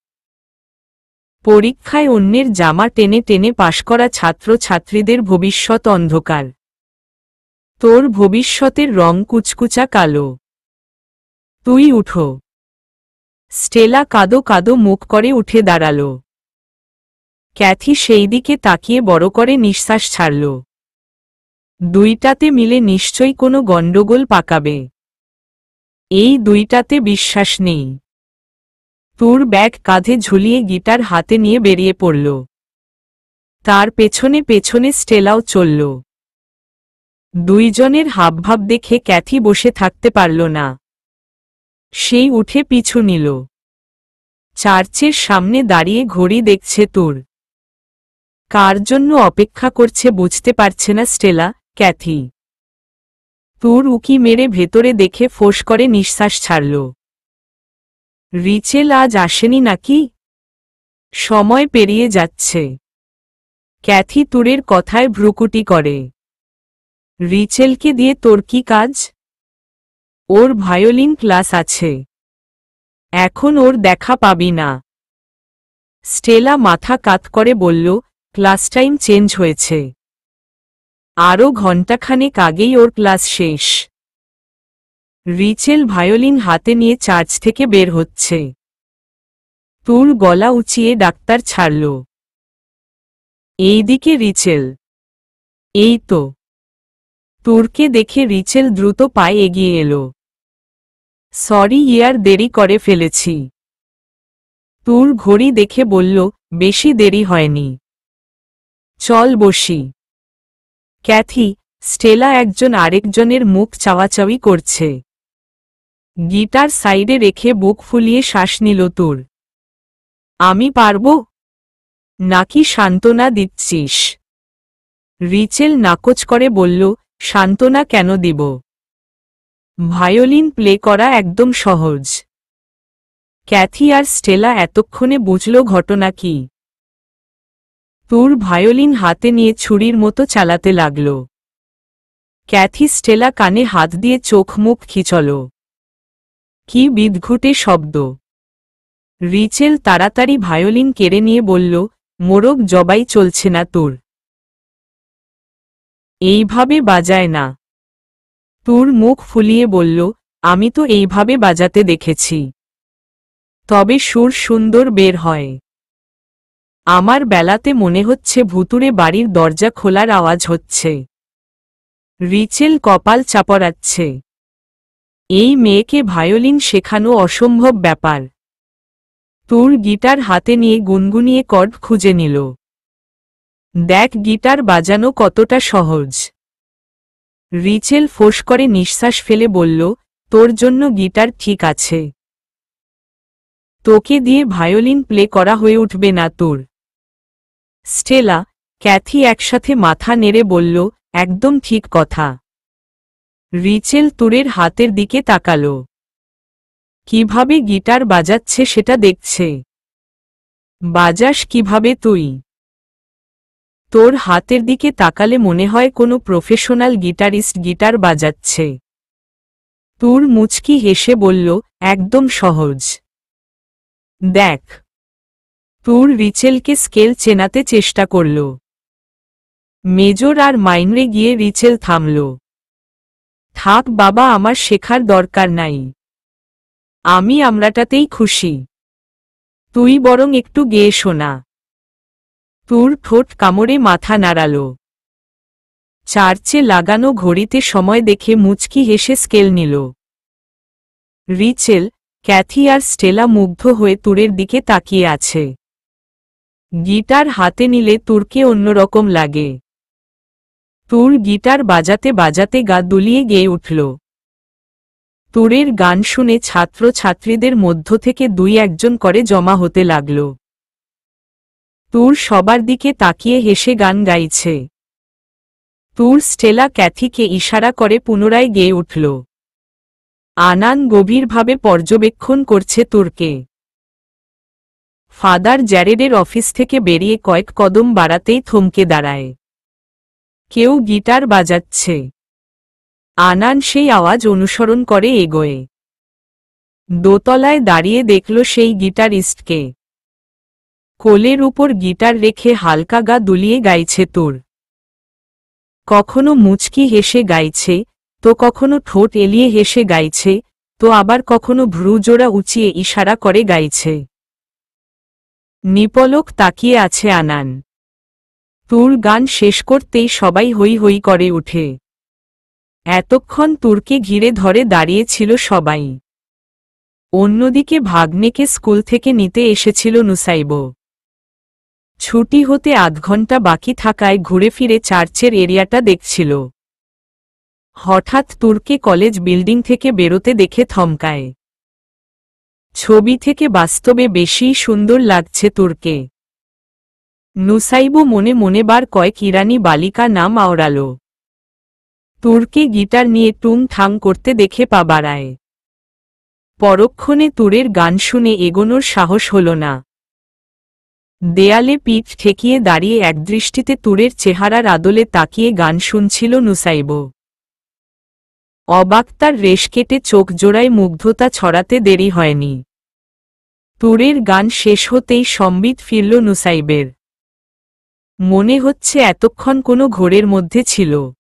পরীক্ষায় অন্যের জামা টেনে টেনে পাশ করা ছাত্র ছাত্রীদের ভবিষ্যৎ অন্ধকার। তোর ভবিষ্যতের রং কুচকুচা কালো। তুই উঠো। স্টেলা কাদো কাদো মুখ করে উঠে দাঁড়াল। ক্যাথি সেই দিকে তাকিয়ে বড় করে নিঃশ্বাস ছাড়ল। দুইটাতে মিলে নিশ্চয়ই কোনো গণ্ডগোল পাকাবে। এই দুইটাতে বিশ্বাস নেই। তোর ব্যাগ কাঁধে ঝুলিয়ে গিটার হাতে নিয়ে বেরিয়ে পড়ল। তার পেছনে পেছনে স্টেলাও চলল। দুইজনের হাবভাব দেখে ক্যাথি বসে থাকতে পারল না। সেই উঠে পিছু নিল। চার্চের সামনে দাঁড়িয়ে ঘড়ি দেখছে তোর। কার জন্য অপেক্ষা করছে বুঝতে পারছে না স্টেলা। ক্যাথি তোর উকি মেরে ভেতরে দেখে ফোঁস করে নিঃশ্বাস ছাড়ল। রিচেল আজ আসেনি নাকি? সময় পেরিয়ে যাচ্ছে। ক্যাথি তোরের কথায় ভ্রুকুটি করে। রিচেলকে দিয়ে তোর কি কাজ? ওর ভায়োলিন ক্লাস আছে। এখন ওর দেখা পাবি না। স্টেলা মাথা কাত করে বলল, ক্লাস টাইম চেঞ্জ হয়েছে। আরও ঘণ্টাখানেক আগেই ওর ক্লাস শেষ। রিচেল ভায়োলিন হাতে নিয়ে চার্চ থেকে বের হচ্ছে। তোর গলা উঁচিয়ে ডাক্তার ছাড়ল। এইদিকে রিচেল। এই তো। তোরকে দেখে রিচেল দ্রুত পায়ে এগিয়ে এলো। সরি ইয়ার, দেরি করে ফেলেছি। তোর ঘড়ি দেখে বলল, বেশি দেরি হয়নি। চল বসি। ক্যাথি, স্টেলা একজন আরেকজনের মুখ চাওয়াচাওয়ি করছে। গিটার সাইডে রেখে বুক ফুলিয়ে শ্বাস নিল তুর। আমি পারবো? নাকি সান্ত্বনা দিচ্ছিস? রিচেল নাকচ করে বলল, সান্ত্বনা কেন দিব? ভায়োলিন প্লে করা একদম সহজ। ক্যাথি আর স্টেলা এতক্ষণে বুঝল ঘটনা কি। তুর ভায়োলিন হাতে নিয়ে ছুরির মতো চালাতে লাগল। ক্যাথি স্টেলা কানে হাত দিয়ে চোখ মুখ খিচল। কি বিদঘুটে শব্দ! রিচেল তাড়াতাড়ি ভায়োলিন কেড়ে নিয়ে বলল, মোরগ জবাই চলছে না তোর। এইভাবে বাজায় না। তুর মুখ ফুলিয়ে বলল, আমি তো এইভাবে বাজাতে দেখেছি। তবে সুর সুন্দর বের হয়। আমার বেলাতে মনে হচ্ছে ভুতুরে বাড়ির দরজা খোলার আওয়াজ হচ্ছে। রিচেল কপাল চাপড়াচ্ছে। এই মেয়েকে ভায়োলিন শেখানো অসম্ভব ব্যাপার। তুর গিটার হাতে নিয়ে গুনগুনিয়ে কর্ড খুঁজে নিল। দেখ গিটার বাজানো কতটা সহজ। রিচেল ফোঁস করে নিঃশ্বাস ফেলে বলল, তোর জন্য গিটার ঠিক আছে। তোকে দিয়ে ভায়োলিন প্লে করা হয়ে উঠবে না তোর। স্টেলা, ক্যাথি একসাথে মাথা নেড়ে বলল, একদম ঠিক কথা। রিচেল তুরের হাতের দিকে তাকাল। কিভাবে গিটার বাজাচ্ছে সেটা দেখছে। বাজাস কিভাবে তুই? তোর হাতের দিকে তাকালে মনে হয় কোনো প্রফেশনাল গিটারিস্ট গিটার বাজাচ্ছে। তুর মুচকি হেসে বলল, একদম সহজ। দেখ। তুর রিচেলকে স্কেল চেনাতে চেষ্টা করল। মেজর আর মাইনরে গিয়ে রিচেল থামল। থাক বাবা, আমার শেখার দরকার নাই। আমি আমরাটাতেই খুশি। তুই বরং একটু গেয়ে শোনা। তুর ঠোঁট কামড়ে মাথা নাড়াল। চার্চে লাগানো ঘড়িতে সময় দেখে মুচকি হেসে স্কেল নিল। রিচেল, ক্যাথি আর স্টেলা মুগ্ধ হয়ে তুরের দিকে তাকিয়ে আছে। গিটার হাতে নিলে তুরকে অন্যরকম লাগে। তুর গিটার বাজাতে বাজাতে গা দুলিয়ে গেয়ে উঠল। তুরের গান শুনে ছাত্র ছাত্রীদের মধ্য থেকে দুই একজন করে জমা হতে লাগল। তুর সবার দিকে তাকিয়ে হেসে গান গাইছে। তুর স্টেলা ক্যাথিকে ইশারা করে পুনরায় গেয়ে উঠল। আনান গভীরভাবে পর্যবেক্ষণ করছে তুরকে। ফাদার জ্যারেডের অফিস থেকে বেরিয়ে কয়েক কদম বাড়াতেই থমকে দাঁড়ায়। কেউ গিটার বাজাচ্ছে। আনান সেই আওয়াজ অনুসরণ করে এগোয়। দোতলায় দাঁড়িয়ে দেখল সেই গিটারিস্টকে। কোলের উপর গিটার রেখে হালকা গা দুলিয়ে গাইছে তুর। কখনো মুচকি হেসে গাইছে, তো কখনো ঠোঁট এলিয়ে হেসে গাইছে, তো আবার কখনো ভ্রুজোড়া উঁচিয়ে ইশারা করে গাইছে। নিপলক তাকিয়ে আছে আনান। তুর গান শেষ করতেই সবাই হৈ হৈ করে উঠে। এতক্ষণ তুরকে ঘিরে ধরে দাঁড়িয়েছিল সবাই। অন্যদিকে ভাগ্নেকে স্কুল থেকে নিতে এসেছিল নুসাইব। ছুটি হতে আধ ঘন্টা বাকি থাকায় ঘুরে ফিরে চার্চের এরিয়াটা দেখছিল। হঠাৎ তুরকে কলেজ বিল্ডিং থেকে বেরোতে দেখে থমকায়। ছবি থেকে বাস্তবে বেশিই সুন্দর লাগছে তুরকে। নুসাইব মনে মনে বার কয়েক ইরানি বালিকা নাম আওড়াল। তুরকে গিটার নিয়ে টুং ঠাং করতে দেখে পা বাড়ায়। পরক্ষণে তুরের গান শুনে এগোনোর সাহস হল না। দেয়ালে পিঠ ঠেকিয়ে দাঁড়িয়ে একদৃষ্টিতে তুরের চেহারার আদলে তাকিয়ে গান শুনছিল নুসাইব। অবাক তার রেশ কেটে চোখ জোড়ায় মুগ্ধতা ছড়াতে দেরি হয়নি। তুরের গান শেষ হতেই সম্বিত ফিরল নুসাইবের। মনে হচ্ছে এতক্ষণ কোনো ঘোরের মধ্যে ছিল।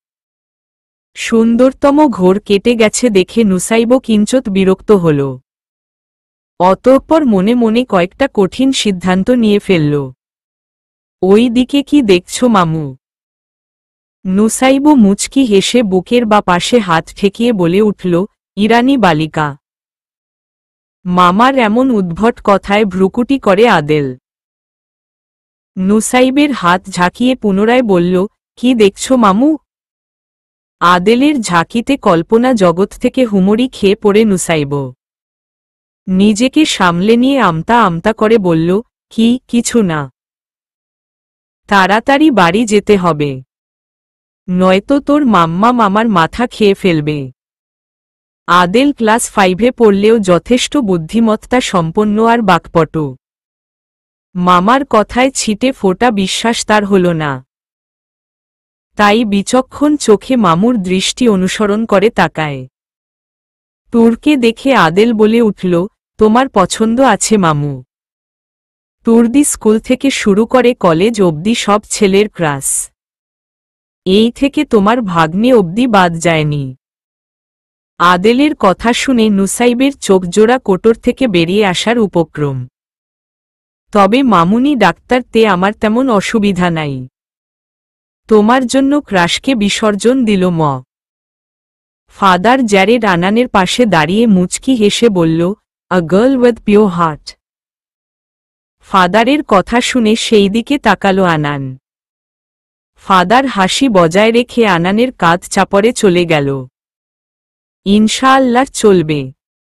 সুন্দরতম ঘোর কেটে গেছে দেখে নুসাইব কিঞ্চত বিরক্ত হল। অতঃপর মনে মনে কয়েকটা কঠিন সিদ্ধান্ত নিয়ে ফেলল। ওই দিকে কি দেখছ মামু? নুসাইব মুচকি হেসে বুকের বা পাশে হাত ঠেকিয়ে বলে উঠল, ইরানি বালিকা। মামার এমন উদ্ভট কথায় ভ্রুকুটি করে আদেল। নুসাইবের হাত ঝাঁকিয়ে পুনরায় বলল, কি দেখছ মামু? আদেলের ঝাঁকিতে কল্পনা জগৎ থেকে হুমড়ি খেয়ে পড়ে নুসাইব নিজেকে সামলে নিয়ে আমতা আমতা করে বলল, কিছু না। তাড়াতাড়ি বাড়ি যেতে হবে, নয়তো তোর মাম্মা মামার মাথা খেয়ে ফেলবে। আদেল ক্লাস 5-এ পড়লেও যথেষ্ট বুদ্ধিমত্তা সম্পন্ন আর বাকপটু। মামার কথায় ছিটে ফোঁটা বিশ্বাস তার হল না, তাই বিচক্ষণ চোখে মামুর দৃষ্টি অনুসরণ করে তাকায়। ট্যুরকে দেখে আদেল বলে উঠল, তোমার পছন্দ আছে মামু? ট্যুরদি স্কুল থেকে শুরু করে কলেজ অবধি সব ছেলের ক্রাশ। এই থেকে তোমার ভাগ্নে অবধি বাদ যায়নি। আদেলের কথা শুনে নুসাইবের চোখজোড়া কোটর থেকে বেরিয়ে আসার উপক্রম। তবে মামুনি ডাক্তার, তে আমার তেমন অসুবিধা নাই। তোমার জন্য ক্রাশকে বিসর্জন দিল ম। ফাদার জ্যারেড আনানের পাশে দাঁড়িয়ে মুচকি হেসে বলল, a girl with pure heart. ফাদারের কথা শুনে সেই দিকে তাকালো আনান। ফাদার হাসি বজায় রেখে আনানের কাঁধ চাপড়ে চলে গেল। ইনশাআল্লাহ চলবে।